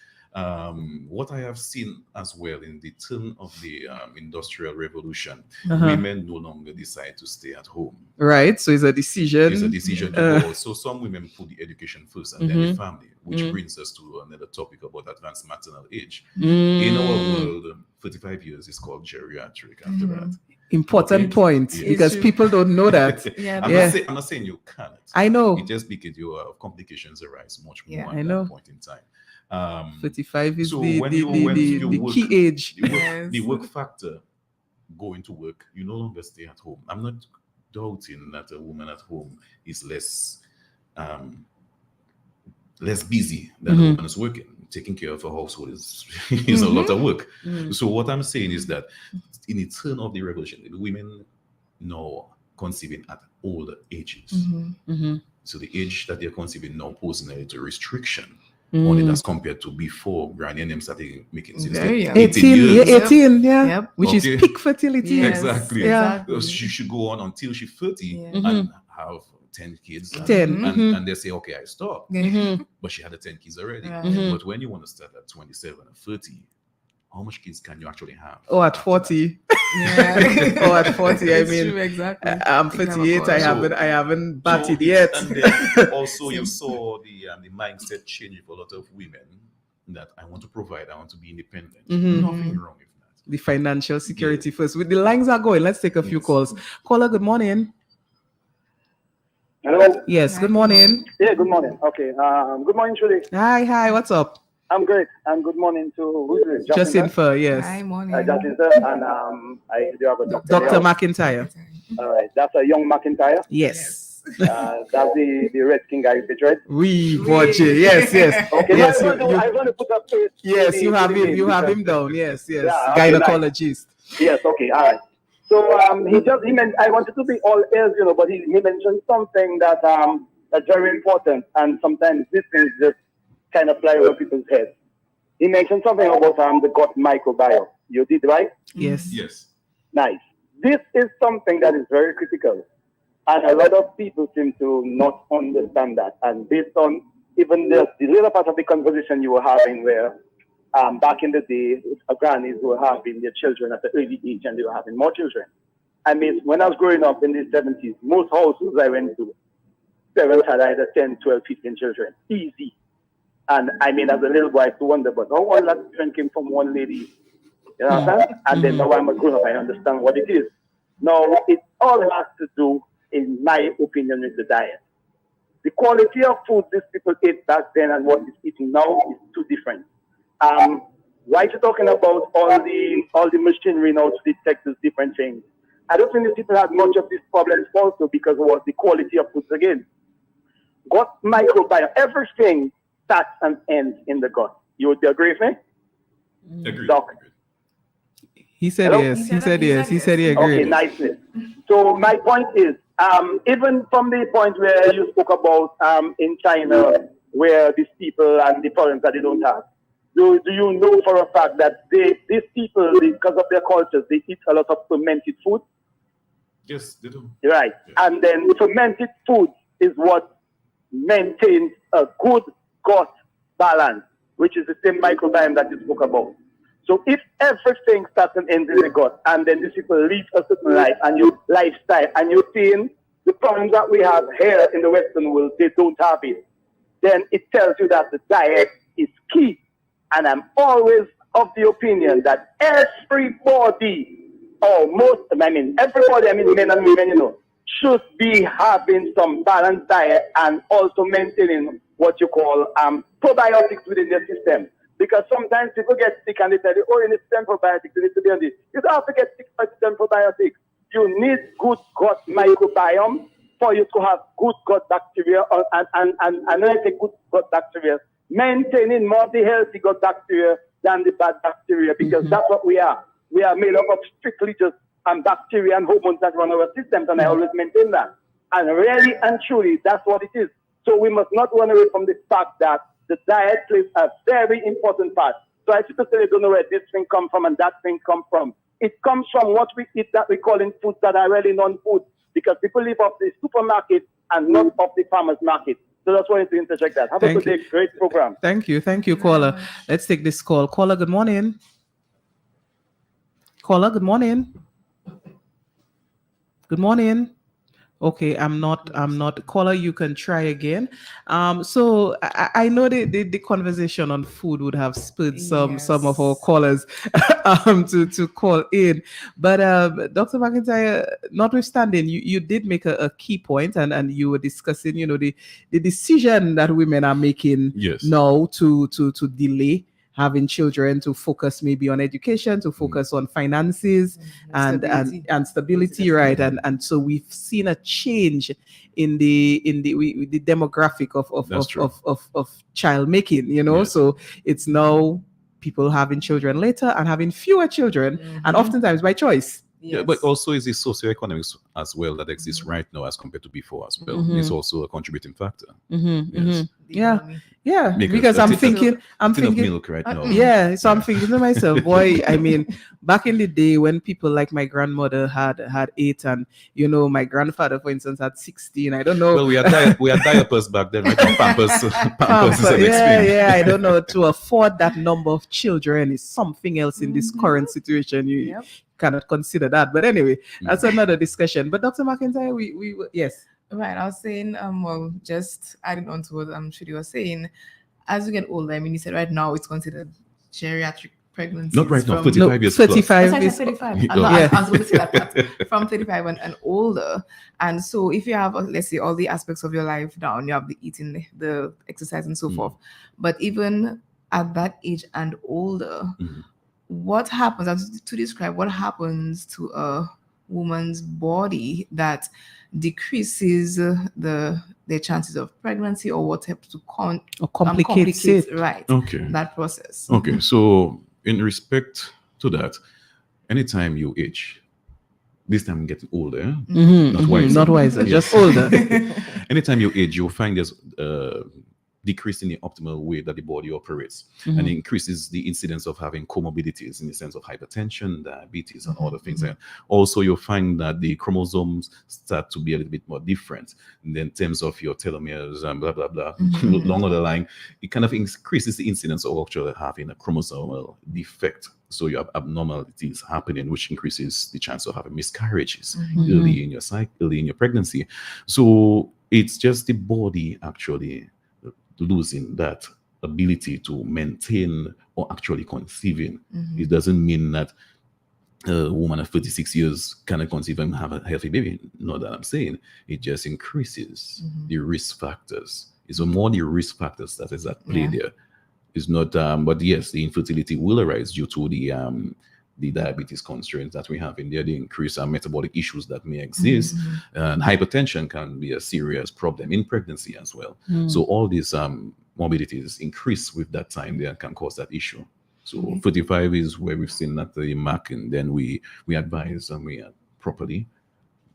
What I have seen as well in the turn of the Industrial Revolution, women no longer decide to stay at home. Right, so it's a decision. It's a decision to go. So some women put the education first and then the family, which brings us to another topic about advanced maternal age. In our world, 35 years is called geriatric after that. Important point, Yes. because people don't know that. I'm not saying you can't. I know. It just because your complications arise much more at I know. that point in time. 35 is so the when you work, key age. The work factor, going to work, you no longer stay at home. I'm not doubting that a woman at home is less busy than a woman is working. Taking care of a household is a lot of work. So what I'm saying is that in the turn of the revolution, the women now conceiving at older ages. So the age that they're conceiving now poses a little restriction on it as compared to before Granny and them started making since Very they're young. 18 years. 18, Yep. which is peak fertility. Yes. Exactly. Yeah. She should go on until she's 30 Yeah. and have 10 kids. 10, And they say, okay, I stop. But she had the 10 kids already. Right. But when you want to start at 27 or 30, how much kids can you actually have? Oh, at 40. Yeah. Oh, at 40, I It's mean, true, exactly. I'm 38. I haven't batted So- yet. And then also you saw the mindset change for a lot of women that I want to provide, I want to be independent. Nothing wrong with that. The financial security first. With the lines are going, let's take a few calls. Caller, good morning. Hello. Yes, good morning. Yeah, good morning. Okay. Good morning, Julie. Hi, what's up? I'm great. And good morning to who's this? Justin Fur, yes. Hi, morning. Justin, sir. And I do have a doctor. Dr. here. McIntyre. All right. That's a young McIntyre. Yes. That's the Red King guy, right? We watch it. Yes. Okay. Yes, I'm going to put up face. yes, to you the have him. name You have because- him down. Yes. Yeah, okay, Gynecologist. Yes. Okay. All right. So he meant I wanted to be all ears, but he mentioned something that that's very important, and sometimes these things just kind of fly over people's heads. He mentioned something about the gut microbiome. You did, right? Yes. Yes. Nice. This is something that is very critical, and a lot of people seem to not understand that. And based on even the little part of the conversation you were having, where back in the day, grannies were having their children at the early age, and they were having more children. I mean, when I was growing up in the 70s, most houses I went to, parents had either 10, 12, 15 children. Easy. And I mean, as a little boy, I used to wonder, but how all that children came from one lady. You know what I'm saying? And then now I'm a grown up, I understand what it is. Now, it all has to do, in my opinion, with the diet. The quality of food these people ate back then and what is eating now is too different. Why are you talking about all the machinery now to detect these different things? I don't think these people had much of these problems also because of the quality of foods again. Gut microbiome, everything starts and ends in the gut. You would agree with me? Agreed. Doc. He said Hello? yes. He said yes. He said he agreed. Okay, nicely. So my point is, even from the point where you spoke about in China, where these people and the problems that they don't have, do you know for a fact that these people, because of their cultures, they eat a lot of fermented food? Yes, they do. Right. Yeah. And then fermented food is what maintains a good gut balance, which is the same microbiome that you spoke about. So if everything starts and ends in the gut, and then these people live a certain life and your lifestyle, and you're seeing the problems that we have here in the Western world, they don't have it, then it tells you that the diet is key. And I'm always of the opinion that everybody, or most, everybody, men and women, should be having some balanced diet and also maintaining what you call probiotics within their system. Because sometimes people get sick and they tell you, oh, you need 10 probiotics, you need to be on this. You don't have to get 6 or 10 probiotics. You need good gut microbiome for you to have good gut bacteria, and when I say good gut bacteria, maintaining more the healthy gut bacteria than the bad bacteria, because that's what we are. We are made up of strictly just bacteria and hormones that run our systems, and I always maintain that. And really and truly, that's what it is. So we must not run away from the fact that the diet plays a very important part. So I people say they don't know where this thing come from and that thing come from. It comes from what we eat that we call in foods that are really non-food, because people live off the supermarket and not off the farmer's market. So that's why I wanted to interject that. Have a good day. Great program. Thank you, caller. Let's take this call. Caller, good morning. Caller, good morning. Good morning. Okay, I'm not. Caller, you can try again. So I know the conversation on food would have spurred some of our callers to call in. But Dr. McIntyre, notwithstanding, you did make a key point, and you were discussing, the decision that women are making now to delay having children, to focus maybe on education, to focus on finances and stability, right? And so we've seen a change in the demographic of child making, so it's now people having children later and having fewer children, and oftentimes by choice. Yeah, but also is the socioeconomics as well that exists right now as compared to before as well. It's also a contributing factor. Yeah, because I'm thinking of milk right now. Yeah, so I'm thinking to myself, boy, back in the day when people like my grandmother had 8, and my grandfather, for instance, had 16. I don't know. Well, we had diapers back then, right? Pampers is an experience. Yeah. I don't know. To afford that number of children is something else in this current situation. You cannot consider that. But anyway, that's another discussion. But Dr. McIntyre, we yes. Right, I was saying, well, just adding on to what Shudi was saying, as we get older, you said right now it's considered geriatric pregnancy. Not right now, 35 years 35 plus. is 35. I was going to say that from 35 and older. And so if you have, let's say, all the aspects of your life down, you have the eating, the exercise, and so forth. But even at that age and older, what happens, to describe what happens to a woman's body that decreases their chances of pregnancy, or what helps to complicates it, right? Okay, that process. Okay, so in respect to that, anytime you age, this time getting older, not wiser, just older. Anytime you age, you'll find there's decrease in the optimal way that the body operates, and it increases the incidence of having comorbidities in the sense of hypertension, diabetes, and other things. And also, you'll find that the chromosomes start to be a little bit more different in terms of your telomeres and blah, blah, blah. Longer the line, it kind of increases the incidence of actually having a chromosomal defect. So you have abnormalities happening, which increases the chance of having miscarriages early in your cycle, early in your pregnancy. So it's just the body actually losing that ability to maintain or actually conceiving. It doesn't mean that a woman of 36 years cannot conceive and have a healthy baby. Not that I'm saying. It just increases the risk factors. It's more the risk factors that is at play there. It's not, but yes, the infertility will arise due to the diabetes constraints that we have in there, the increased metabolic issues that may exist, and hypertension can be a serious problem in pregnancy as well. So all these morbidities increase with that time there and can cause that issue. So 35 is where we've seen that the mark, and then we advise and we properly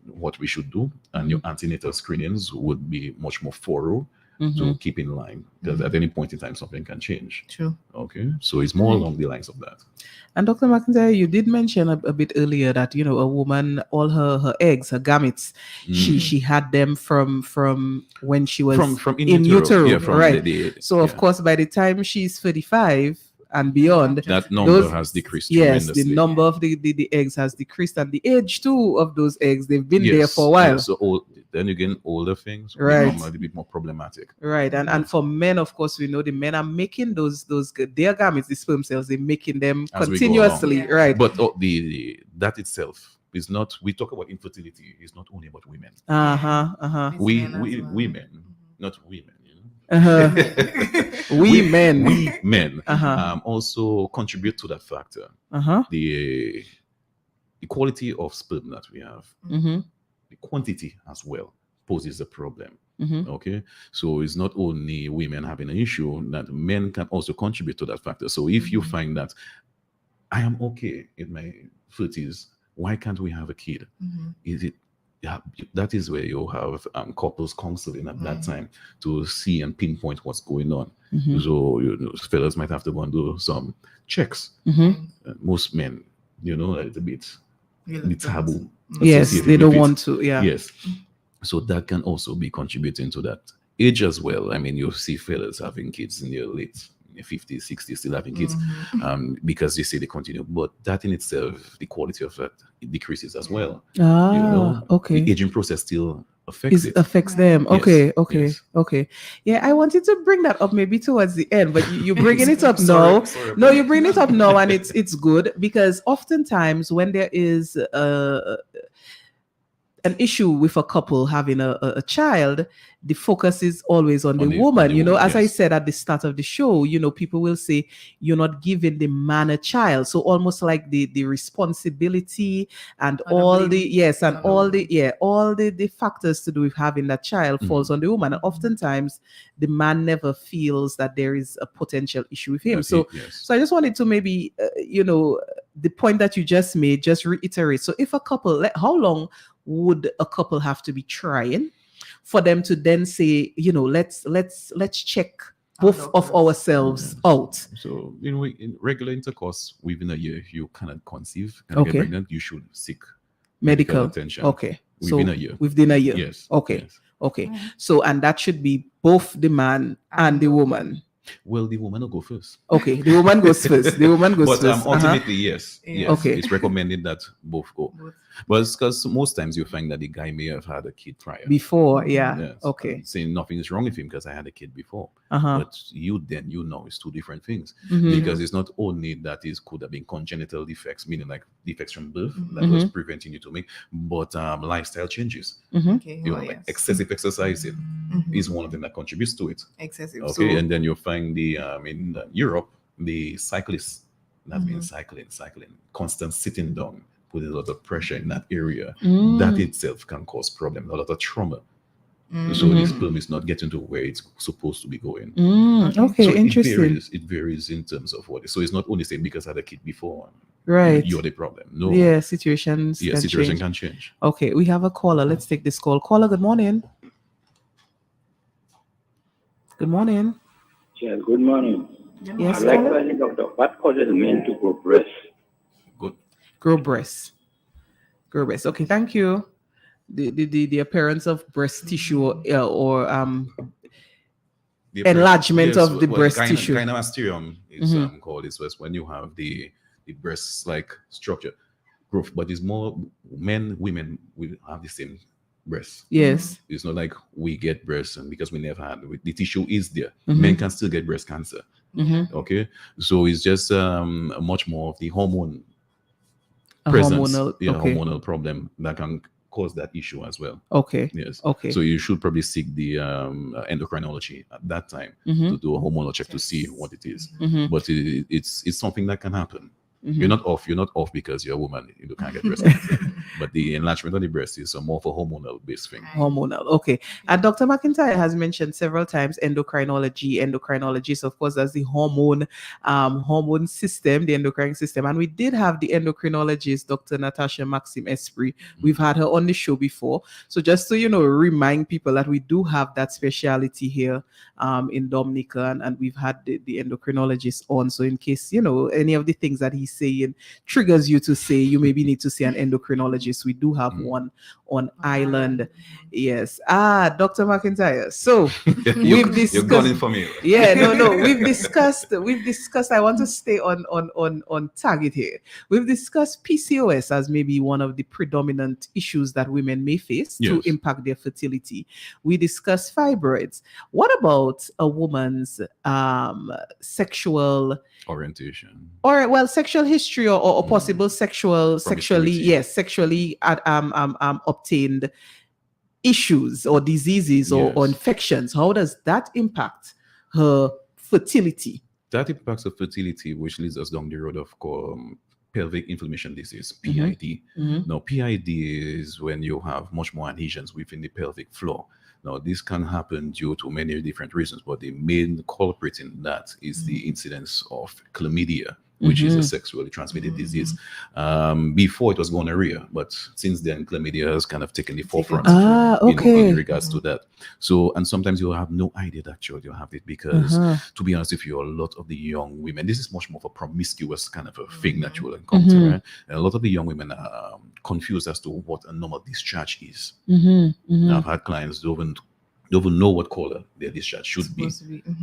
what we should do, and your antenatal screenings would be much more thorough to keep in line, because at any point in time something can change. True. Okay, so it's more along the lines of that. And Dr. McIntyre, you did mention a bit earlier that a woman, all her eggs, her gametes, she had them from when she was from in utero, yeah, from right? the So of course, by the time she's 35 and beyond, that number has decreased. Yes, tremendously. the number of the eggs has decreased, and the age too of those eggs, they've been there for a while. Yes. So then again, older things Right. become a little bit more problematic. Right, and for men, of course, we know the men are making those their gametes, the sperm cells, they're making them As we go continuously, along. right? But that itself is not. We talk about infertility. It's not only about women. It's men as Women, well. not women. We men, we men Uh-huh. also contribute to that factor. The quality of sperm that we have, the quantity as well poses a problem. Okay, so it's not only women having an issue, that men can also contribute to that factor. So if you find that I am okay in my 30s, why can't we have a kid? Is it that is where you have couples counseling at that time to see and pinpoint what's going on. So fellas might have to go and do some checks. Most men, it's a bit taboo. Yes, associated they don't with it. want to. Yeah. Yes. So that can also be contributing to that age as well. I mean, you see fellas having kids in their late 50s, 60s, still having kids, because they say they continue. But that in itself, the quality of that, it decreases as well. Okay. The aging process still affects it. Affects them. Yes, Okay. yes. Yeah, I wanted to bring that up maybe towards the end, but you're bringing it up Sorry, now. sorry No, about you're bringing it up now, and it's good, because oftentimes when there is an issue with a couple having a child, the focus is always on the woman. As I yes. said at the start of the show, people will say you're not giving the man a child. So almost like the responsibility and all the factors to do with having that child falls on the woman. And oftentimes the man never feels that there is a potential issue with him. So I just wanted to maybe, the point that you just made, just reiterate. So if a couple, how long would a couple have to be trying for them to then say, let's check both of ourselves out? So, in regular intercourse within a year, if you cannot conceive, get pregnant, you should seek medical attention. Okay. Within a year. Within a year. Yes. Okay. Yes. Okay. So, and that should be both the man and the woman. Well, the woman will go first. Okay, the woman goes first. The woman goes But first. ultimately, yes. Okay. It's recommended that both go. But it's because most times you find that the guy may have had a kid prior. Before, yeah. Yes. Okay. I'm saying nothing is wrong with him because I had a kid before. But it's two different things. Because it's not only that it could have been congenital defects, meaning like defects from birth that was preventing you to make, but lifestyle changes. Okay. Like excessive exercising is one of them that contributes to it. Excessive. Okay, and then you'll find the in Europe, the cyclists that been cycling, constant sitting down, putting a lot of pressure in that area. That itself can cause problem, a lot of trauma. So the sperm is not getting to where it's supposed to be going. Okay, So interesting. It varies in terms of what. So it's not only saying because I had a kid before, Right. you're the problem. No. Yeah, situations. Yeah, can situation change. can change. Okay, we have a caller. Let's take this call. Caller, good morning. Good morning. Yes, good morning. Yes, I'd like caller. to ask the doctor, what causes men to grow breasts? Good. Grow breasts. Grow breasts. Okay, thank you. The appearance of breast tissue or The enlargement of the breast tissue. Gynecomasterium is called. It's when you have the breasts like structure growth, but it's more men, women will have the same breasts. Yes. It's not like we get breasts and because we never had the tissue is there. Men can still get breast cancer. Okay, so it's just much more of the hormone presence, hormonal problem that can cause that issue as well. Okay. Yes. Okay. So you should probably seek the endocrinology at that time to do a hormonal check to see what it is. But it's something that can happen. You're not off because you're a woman. You can't get breast cancer. But the enlargement of the breast is a more of a hormonal based thing. Hormonal. Okay. And Dr. McIntyre has mentioned several times endocrinology. Endocrinologist, of course, that's the hormone system, the endocrine system. And we did have the endocrinologist, Dr. Natasha Maxim Esprit. We've had her on the show before. So just to, remind people that we do have that specialty here in Dominica, and we've had the endocrinologist on. So in case, any of the things that he's saying triggers you to say, you maybe need to see an endocrinologist. We do have one on island. Yes. Dr. McIntyre. So you're gunning for me. Yeah, no. We've discussed, I want to stay on target here. We've discussed PCOS as maybe one of the predominant issues that women may face to impact their fertility. We discussed fibroids. What about a woman's sexual orientation, or sexual history, or possible sexually obtained issues or diseases or infections? How does that impact her fertility? That impacts her fertility, which leads us down the road of pelvic inflammation disease, PID. Now, PID is when you have much more adhesions within the pelvic floor. Now, this can happen due to many different reasons, but the main culprit in that is the incidence of chlamydia, which is a sexually transmitted disease. Before it was gonorrhea, but since then chlamydia has kind of taken the forefront in regards to that. So, and sometimes you'll have no idea that you have it because, to be honest with you, a lot of the young women, this is much more of a promiscuous kind of a thing that you will encounter, right? And a lot of the young women are confused as to what a normal discharge is. I've had clients who don't even know what color their discharge should be,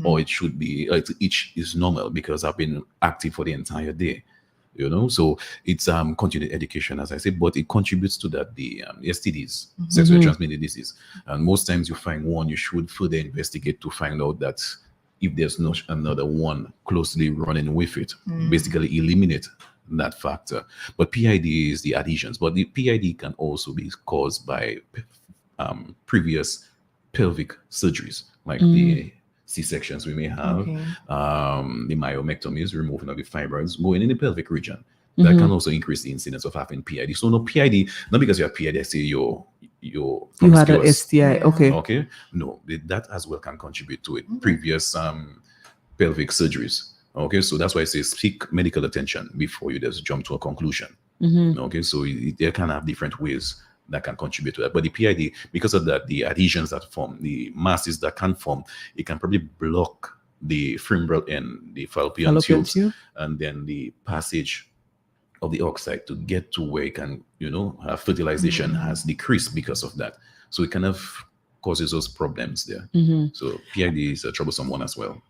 or it should be, each is normal because I've been active for the entire day, so it's continued education, as I said, but it contributes to that, the STDs, sexually transmitted disease. And most times you find one, you should further investigate to find out that if there's not another one closely running with it, basically eliminate that factor. But PID is the adhesions, but the PID can also be caused by previous pelvic surgeries, like the C-sections we may have, the myomectomies, removing of the fibroids going in the pelvic region. That can also increase the incidence of having PID. So no PID, not because you have PID, I say you had an STI. Okay. No, that as well can contribute to it. Previous pelvic surgeries. Okay, so that's why I say seek medical attention before you just jump to a conclusion. Okay, so they can have different ways that can contribute to that. But the PID, because of that, the adhesions that form, the masses that can form, it can probably block the femoral and the fallopian tubes, and then the passage of the oocyte to get to where it can, have fertilization has decreased because of that. So it kind of causes those problems there. So PID is a troublesome one as well.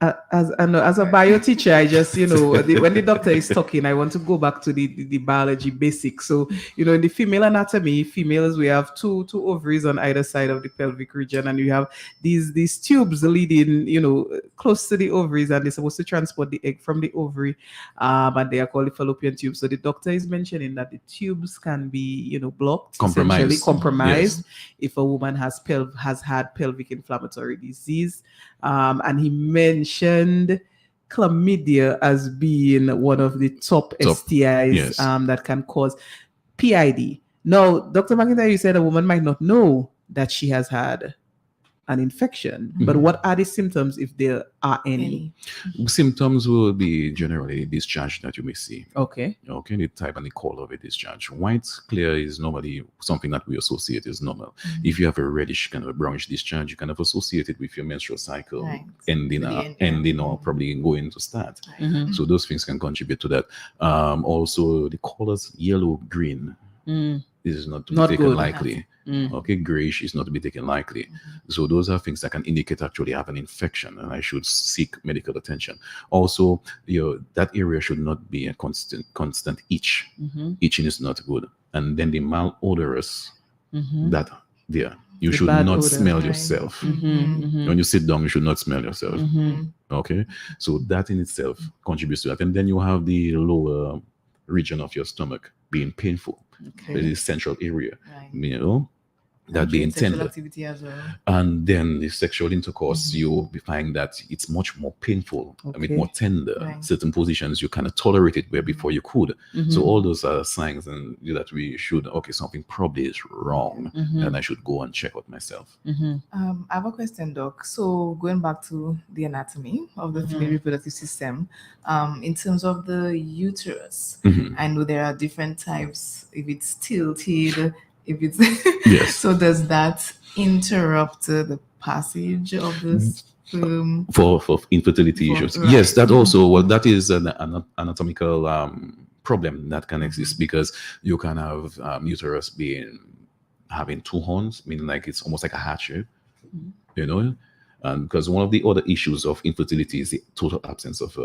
As a bio teacher, I just, when the doctor is talking, I want to go back to the biology basics. So, in the female anatomy, females, we have two ovaries on either side of the pelvic region, and you have these tubes leading, close to the ovaries, and they're supposed to transport the egg from the ovary, and they are called the fallopian tubes. So the doctor is mentioning that the tubes can be, blocked, compromised if a woman has had pelvic inflammatory disease. And he mentioned chlamydia as being one of the top STIs that can cause PID. Now, Dr. McIntyre, you said a woman might not know that she has had an infection, but what are the symptoms, if there are any? Symptoms will be generally discharge that you may see. Okay, the type and the color of a discharge. White, clear is normally something that we associate as normal. If you have a reddish kind of a brownish discharge, you kind of associate it with your menstrual cycle ending or probably going to start. So those things can contribute to that. Also, the colors yellow, green. This is not to be taken lightly. Grayish is not to be taken lightly. So those are things that can indicate actually have an infection, and I should seek medical attention. Also, that area should not be a constant itch. Itching is not good. And then the malodorous, that there. You should not smell yourself. When you sit down, you should not smell yourself. Okay, so that in itself contributes to that. And then you have the lower region of your stomach being painful. The central area, that being sexual tender. activity as well. And then the sexual intercourse, you'll be finding that it's much more painful, a bit Okay. more tender. Right. Certain positions you kind of tolerate it where before you could. Mhm. So all those are signs and that we should, okay, something probably is wrong, Mhm. and I should go and check out myself. Mhm. I have a question, Doc. So going back to the anatomy of the female reproductive system, in terms of the uterus, Mhm. I know there are different types. If it's tilted, if it's Yes. so does that interrupt the passage of the sperm? For infertility For- issues. right. Yes, that also, well, that is an anatomical problem that can exist because you can have uterus having two horns, meaning like it's almost like a heart shape, you know. And because one of the other issues of infertility is the total absence of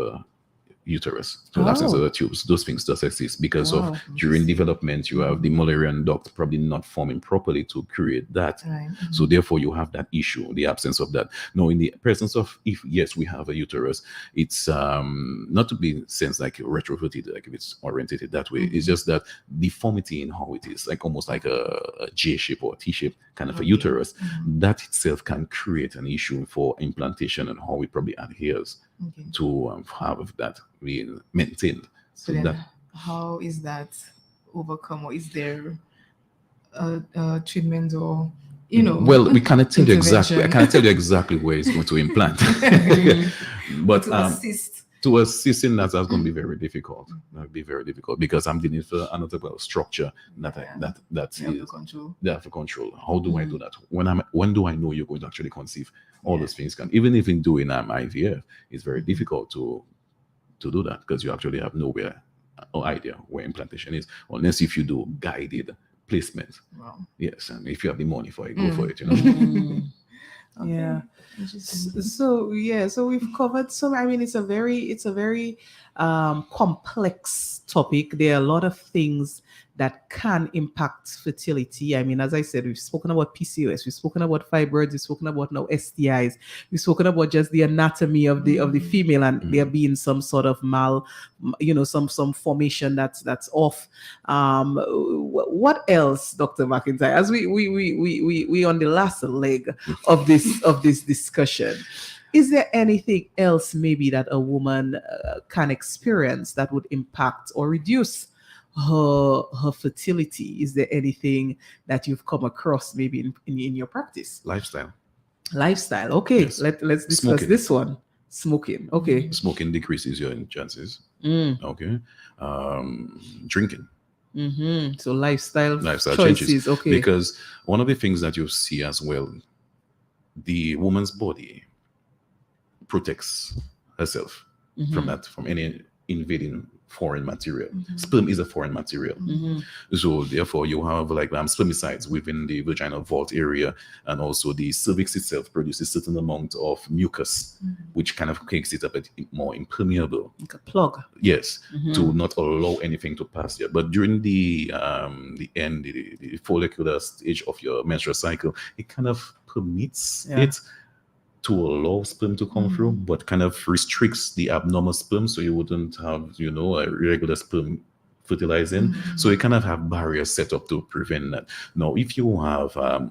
uterus, total absence of the tubes. Those things does exist because Wow. of during development you have the Mullerian duct probably not forming properly to create that. Right. So therefore you have that issue, the absence of that. Now in the presence of, if yes we have a uterus, it's not to be sense like retrofitted, like if it's orientated that way. It's just that deformity in how it is, like almost like a J shape or a T shape kind of a uterus. That itself can create an issue for implantation and how it probably adheres Okay. to have that being maintained. So So then, that how is that overcome, or is there a treatment, or well, we cannot tell you exactly. I intervention? cannot tell you exactly where it's going to implant, but to assist? to assist in that's going to be very difficult. That'll be very difficult because I'm dealing with another structure that that You have to is control. they have to control. How do I do that? When do I know you're going to actually conceive? All those things can, even if in doing IVF, it's very difficult to do that because you actually have nowhere or idea where implantation is, unless if you do guided placement. Wow. Yes, and if you have the money for it, go for it. You know. Okay. Yeah. Interesting. So yeah, so we've covered some. I mean, it's a very complex topic. There are a lot of things that can impact fertility. I mean, as I said, we've spoken about PCOS, we've spoken about fibroids, we've spoken about now STIs, we've spoken about just the anatomy of the female, and there being some sort of some formation that's off. What else, Dr. McIntyre? As we on the last leg of this discussion, is there anything else maybe that a woman can experience that would impact or reduce her fertility? Is there anything that you've come across maybe in your practice? Lifestyle. Okay, Yes. let's discuss Smoking. this one. Smoking. Okay. Smoking decreases your chances. Mm. Okay. Drinking. Mm-hmm. So lifestyle Lifestyle choices. changes. Okay. Because one of the things that you see as well, the woman's body protects herself from any invading foreign material. Sperm is a foreign material. So therefore you have like spermicides within the vaginal vault area, and also the cervix itself produces certain amount of mucus, which kind of makes it a bit more impermeable. Like a plug. Yes, to not allow anything to pass there. But during the follicular stage of your menstrual cycle, it kind of permits it to allow sperm to come through, but kind of restricts the abnormal sperm, so you wouldn't have, a regular sperm fertilizing. So you kind of have barriers set up to prevent that. Now, if you have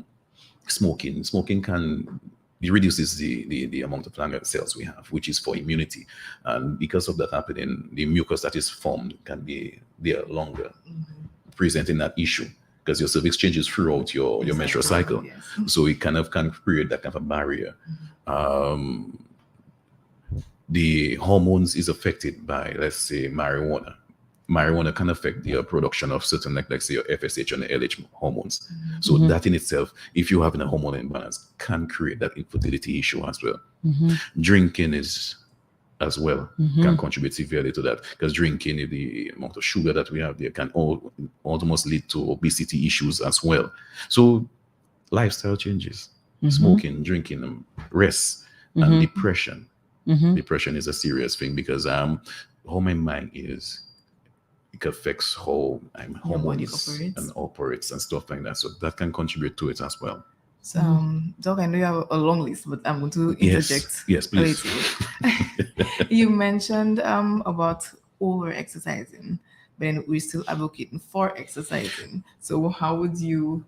smoking can reduces the amount of lung cells we have, which is for immunity, and because of that happening, the mucus that is formed can be there longer, presenting that issue. Because your cervix changes throughout your menstrual cycle. Yes. So it kind of can create that kind of a barrier. The hormones is affected by, let's say, marijuana. Marijuana can affect the production of certain, like let's say, your FSH and the LH hormones. So that in itself, if you have a hormonal imbalance, can create that infertility issue as well. Drinking is as well can contribute severely to that, because drinking, the amount of sugar that we have there can almost lead to obesity issues as well. So lifestyle changes, smoking, drinking, rest, and depression. Depression is a serious thing because how my mind is, it affects how hormones and operates and stuff like that. So that can contribute to it as well. So, Doc, I know you have a long list, but I'm going to interject. Yes, please. You mentioned about over-exercising, but then we're still advocating for exercising. So how would you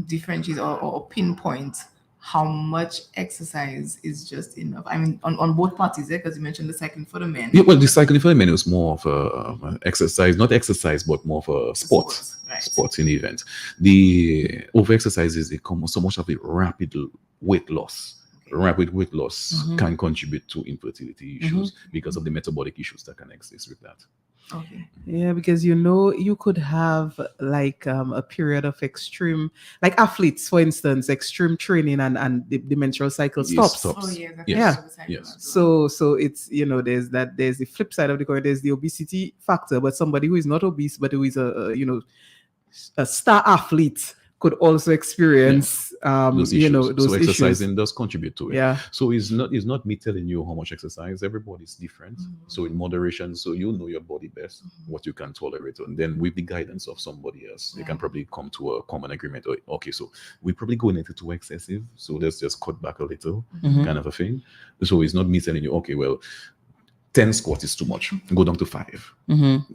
differentiate or pinpoint how much exercise is just enough? I mean, on both parties, because you mentioned the cycling for the men. Yeah, well, the cycling for the men is more of a exercise, not exercise, but more of a sport. Right. Sports in the event. The over exercise is so much of a rapid weight loss. Rapid weight loss can contribute to infertility issues because of the metabolic issues that can exist with that. Okay. Yeah, because you could have like a period of extreme, like athletes, for instance, extreme training and the menstrual cycle stops. Oh yeah, that's Yeah. the cycle Yes. as well. So it's there's the flip side of the coin. There's the obesity factor, but somebody who is not obese but who is a star athlete could also experience Those issues. those so issues. exercising does contribute to it. Yeah. So it's not me telling you how much exercise. Everybody's different. So in moderation, so you know your body best, what you can tolerate, and then with the guidance of somebody else, you can probably come to a common agreement. Okay, so we probably going into too excessive, so let's just cut back a little, kind of a thing. So it's not me telling you, okay, well, 10 squats is too much. Go down to 5.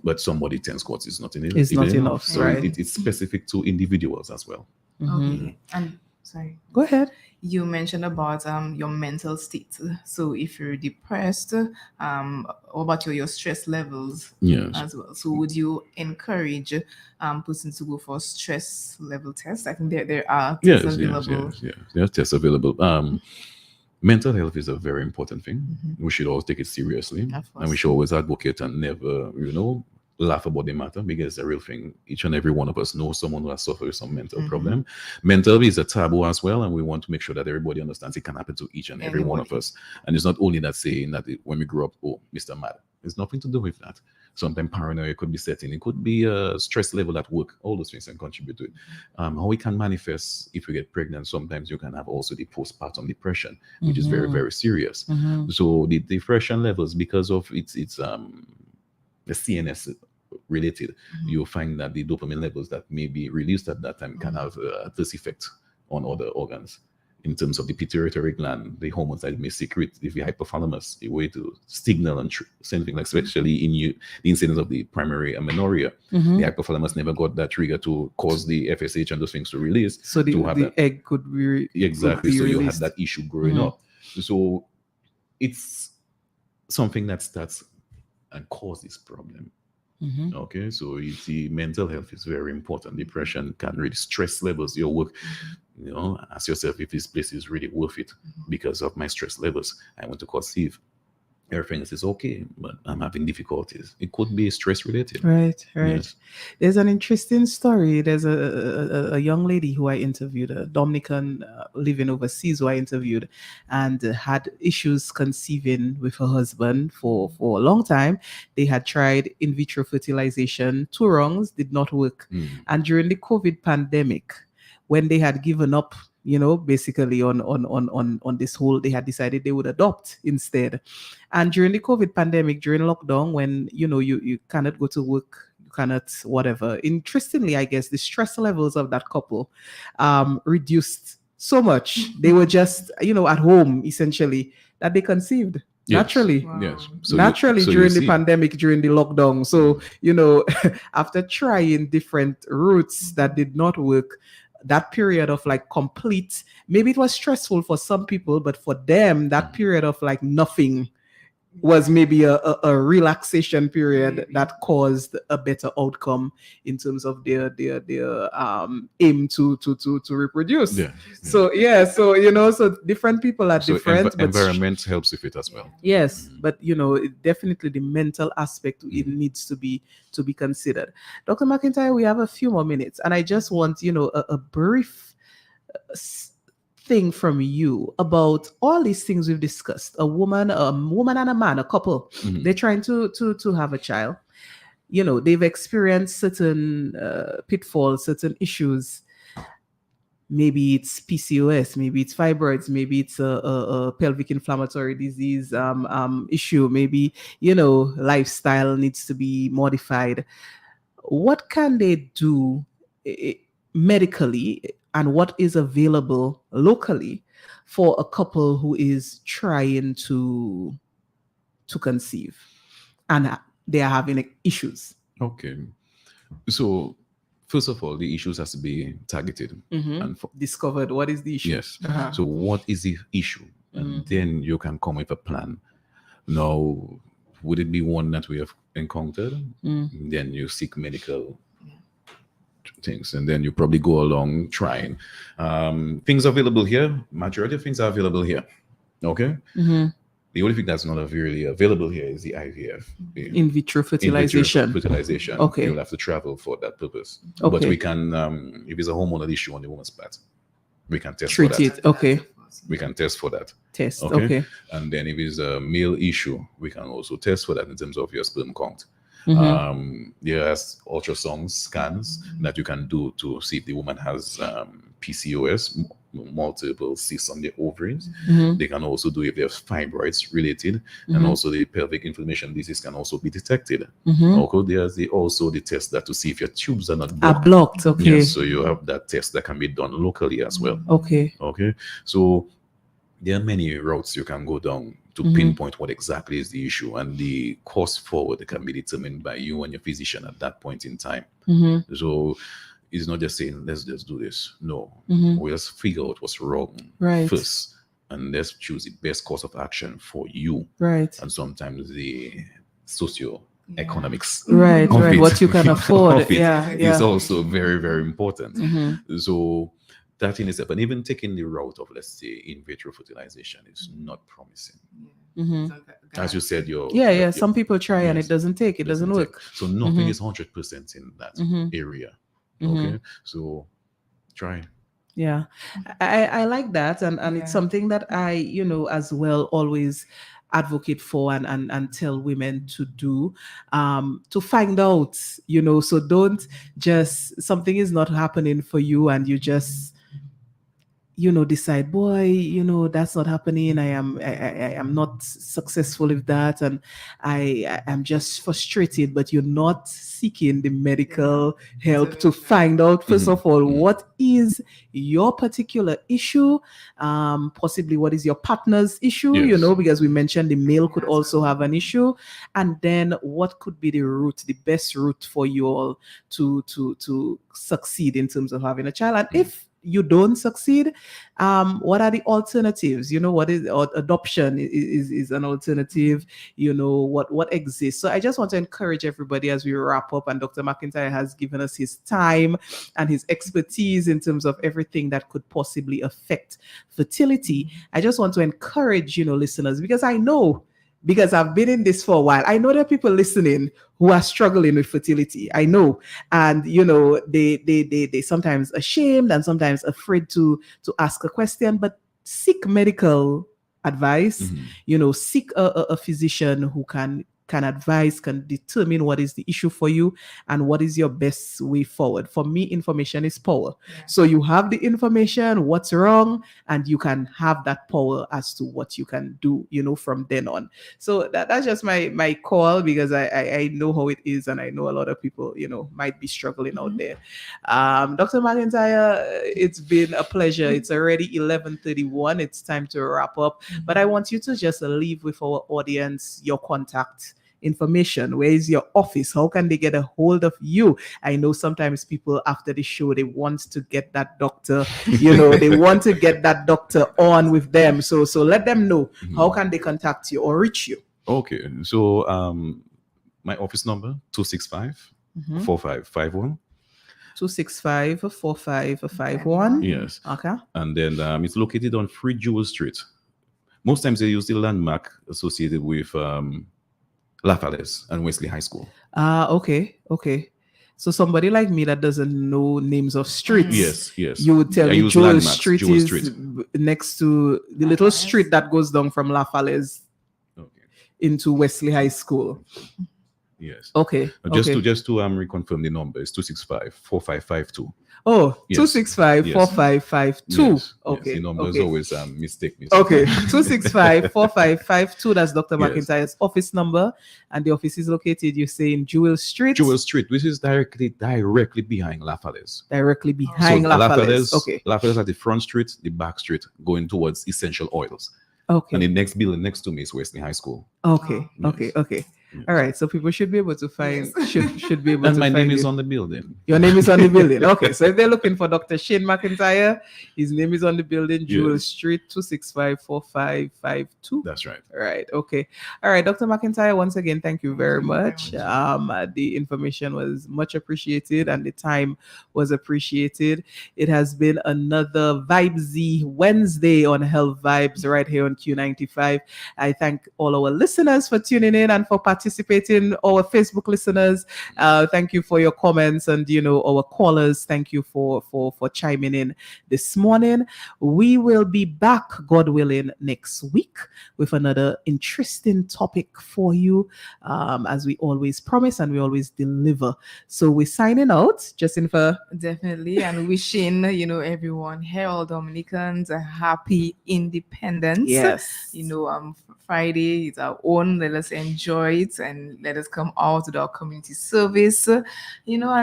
But somebody 10 squats is not enough. It's not enough, So right. it's specific to individuals as well. Okay. And sorry. Go ahead. You mentioned about your mental state. So if you're depressed, what about your stress levels Yes. as well? So would you encourage persons to go for stress level tests? I think there are tests available. Yes. There are tests available. Mental health is a very important thing. We should always take it seriously. Of course. And we should always advocate and never, laugh about the matter, because it's a real thing. Each and every one of us knows someone who has suffered some mental problem. Mental is a taboo as well, and we want to make sure that everybody understands it can happen to each and every one of us. And it's not only that saying that when we grow up, oh, Mr. Mad. It's nothing to do with that. Sometimes paranoia could be setting. It could be a stress level at work. All those things can contribute to it. How it can manifest if you get pregnant, sometimes you can have also the postpartum depression, which is very, very serious. So the depression levels, because of it's the CNS related, you'll find that the dopamine levels that may be released at that time can have adverse effect on other organs. In terms of the pituitary gland, the hormones that it may secrete, the hypothalamus, the way to signal and something like, especially in the incidence of the primary amenorrhea, the hypothalamus never got that trigger to cause the FSH and those things to release. So the that egg could be exactly. could be So you released. have that issue growing up. So it's something that starts and causes problem. Okay, so you see, mental health is very important. Depression can really stress levels your work. Ask yourself if this place is really worth it because of my stress levels. I want to conceive. Everything is okay, but I'm having difficulties. It could be stress related. Right. Yes. There's an interesting story. There's a young lady who I interviewed, a Dominican living overseas who I interviewed, and had issues conceiving with her husband for a long time. They had tried in vitro fertilization, 2 rungs, did not work. And during the COVID pandemic, when they had given up, basically on this whole, they had decided they would adopt instead. And during the COVID pandemic, during lockdown, when you cannot go to work, you cannot whatever. Interestingly, I guess the stress levels of that couple reduced so much. They were just at home essentially, that they conceived. Yes. Naturally. Wow. Yes. During the pandemic, during the lockdown. So, after trying different routes that did not work, that period of like complete, maybe it was stressful for some people, but for them, that period of like nothing was maybe a relaxation period that caused a better outcome in terms of their aim to reproduce. So so different people are different, but environment helps with it as well. yes, but definitely the mental aspect, it needs to be considered. Dr. McIntyre, we have a few more minutes, and I just want a brief thing from you about all these things we've discussed. A woman and a man, a couple, they're trying to have a child. They've experienced certain pitfalls, certain issues. Maybe it's PCOS, maybe it's fibroids, maybe it's a pelvic inflammatory disease issue, maybe lifestyle needs to be modified. What can they do medically, and what is available locally for a couple who is trying to conceive and they are having issues? Okay. So first of all, the issues has to be targeted. And Discovered what is the issue. yes. So what is the issue? And then you can come with a plan. Now, would it be one that we have encountered? Then you seek medical things, and then you probably go along trying. Things available here, majority of things are available here. Okay. The only thing that's not really available here is the IVF. In vitro fertilization. Fertilization. Okay. You'll have to travel for that purpose. But Okay. we can, if it's a hormonal issue on the woman's part, we can test Treat for that. it. Okay. We can test for that. Test. Okay. Okay. And then if it's a male issue, we can also test for that in terms of your sperm count. There's ultrasound scans that you can do to see if the woman has PCOS, multiple cysts on the ovaries. They can also do if there's fibroids related, and also the pelvic inflammation disease can also be detected. Okay, there's also the test that to see if your tubes are not Are blocked. blocked. Okay. Yes, so you have that test that can be done locally as well. Okay. Okay, so there are many routes you can go down to pinpoint what exactly is the issue, and the course forward can be determined by you and your physician at that point in time. So it's not just saying let's just do this. No, we just figure out what's wrong Right. first, and let's choose the best course of action for you. Right. And sometimes the socio-economics Right. of Right. it- What you can afford. of it Yeah. is Yeah. also very, very important. So that in itself, and even taking the route of, let's say, in vitro fertilization is not promising. As you said, Yeah. Some people try and yes, it doesn't take. It doesn't work. So nothing is 100% in that area. Okay, so try. Yeah, I like that, and it's something that I, as well, always advocate for and tell women to do, to find out, so don't just, something is not happening for you and you just, decide, boy, that's not happening. I am not successful with that, and I am just frustrated. But you're not seeking the medical help to find out, first of all, what is your particular issue, possibly what is your partner's issue, Yes. because we mentioned the male could also have an issue, and then what could be the route, the best route for you all to succeed in terms of having a child, and if you don't succeed, what are the alternatives? What is adoption is an alternative, what exists. So I just want to encourage everybody as we wrap up, and Dr. McIntyre has given us his time and his expertise in terms of everything that could possibly affect fertility. I just want to encourage, listeners, because I know, because I've been in this for a while, I know there are people listening who are struggling with fertility. I know. And, they sometimes ashamed and sometimes afraid to ask a question, but seek medical advice, seek a physician who can advise, can determine what is the issue for you and what is your best way forward. For me, information is power. So you have the information, what's wrong, and you can have that power as to what you can do, from then on. So that's just my call, because I know how it is, and I know a lot of people, might be struggling out there. Dr. McIntyre, it's been a pleasure. It's already 11:31. It's time to wrap up, but I want you to just leave with our audience your contact information. Where is your office? How can they get a hold of you? I know sometimes people after the show, they want to get that doctor, they want to get that doctor on with them. So let them know, how can they contact you or reach you? Okay, so my office number 265-4551. 265-4551. Yes. Okay. And then it's located on Free Jewel Street. Most times they use the landmark associated with La Falaise and Wesley High School. Okay. So somebody like me that doesn't know names of streets, Yes. you would tell I me use Jewel landmarks, Street Jewel is Street. next to the little street that goes down from La Falaise Okay. into Wesley High School. Yes. Okay. Just to reconfirm the number, it's 265-4552. Oh, Yes. 265-4552. Yes. Okay. The number is okay. always mistake me. Okay, 265-4552. That's Dr. Yes. McIntyre's office number, and the office is located, you say, in Jewel Street. Jewel Street, which is directly behind La Falaise. Directly behind La Falaise. Okay. La Falaise at the front street, the back street, going towards Essential Oils. Okay. And the next building next to me is Wesley High School. Okay. Yes. Okay. All right, so people should be able to find should be able And to my find name is you. on the building. Your name is on the building. Okay, so if they're looking for Dr. Shane McIntyre, his name is on the building, Jewel Yes. Street, 2654552. That's right. Right. Okay. All right, Dr. McIntyre, once again, thank you very Thank you very much. much. The information was much appreciated and the time was appreciated. It has been another Vibesy Wednesday on Health Vibes right here on Q95. I thank all our listeners for tuning in and for participating. Our Facebook listeners, thank you for your comments, and our callers, thank you for chiming in this morning. We will be back, God willing, next week with another interesting topic for you, as we always promise and we always deliver. So we're signing out, Jacinta. Definitely, and wishing everyone here, all Dominicans, a happy independence. Yes. Friday is our own. Let us enjoy it and let us come out to our community service, and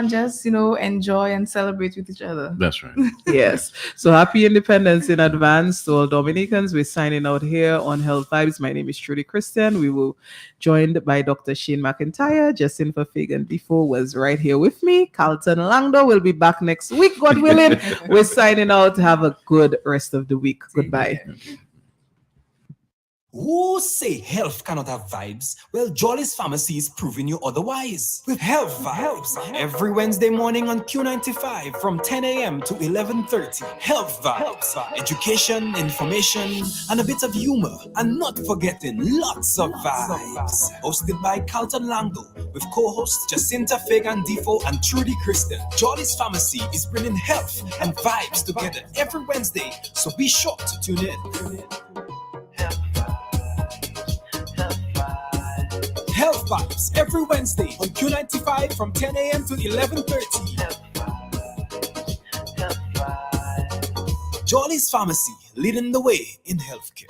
just enjoy and celebrate with each other. That's right. Yes. So happy independence in advance to all Dominicans. We're signing out here on Health Vibes. My name is Trudy Christian. We will joined by Dr. Shane McIntyre. Jacinta Fagan Defoe was right here with me. Carlton Langdo will be back next week, God willing. We're signing out. Have a good rest of the week. Goodbye. Who say health cannot have vibes? Well, Jolly's Pharmacy is proving you otherwise. With Health Vibes, every Wednesday morning on Q95 from 10 a.m. to 11:30. Health Vibes, education, information, and a bit of humor. And not forgetting lots of vibes. Hosted by Carlton Langdo with co-hosts Jacinta Fagan Defoe and Trudy Christian. Jolly's Pharmacy is bringing health and vibes together every Wednesday, so be sure to tune in. Health Vibes every Wednesday on Q95 from 10 a.m. to 11:30. Jolly's Pharmacy, leading the way in healthcare.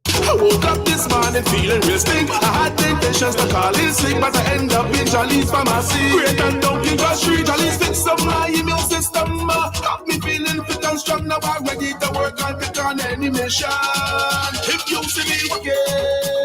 I woke up this morning feeling real stink. I had the intentions to call in sick, but I end up in Jolly's Pharmacy. Great and down in the street, Jolly's fix up my immune system. Got me feeling fit and strong, now I'm ready to work and take on any mission. If you see me again.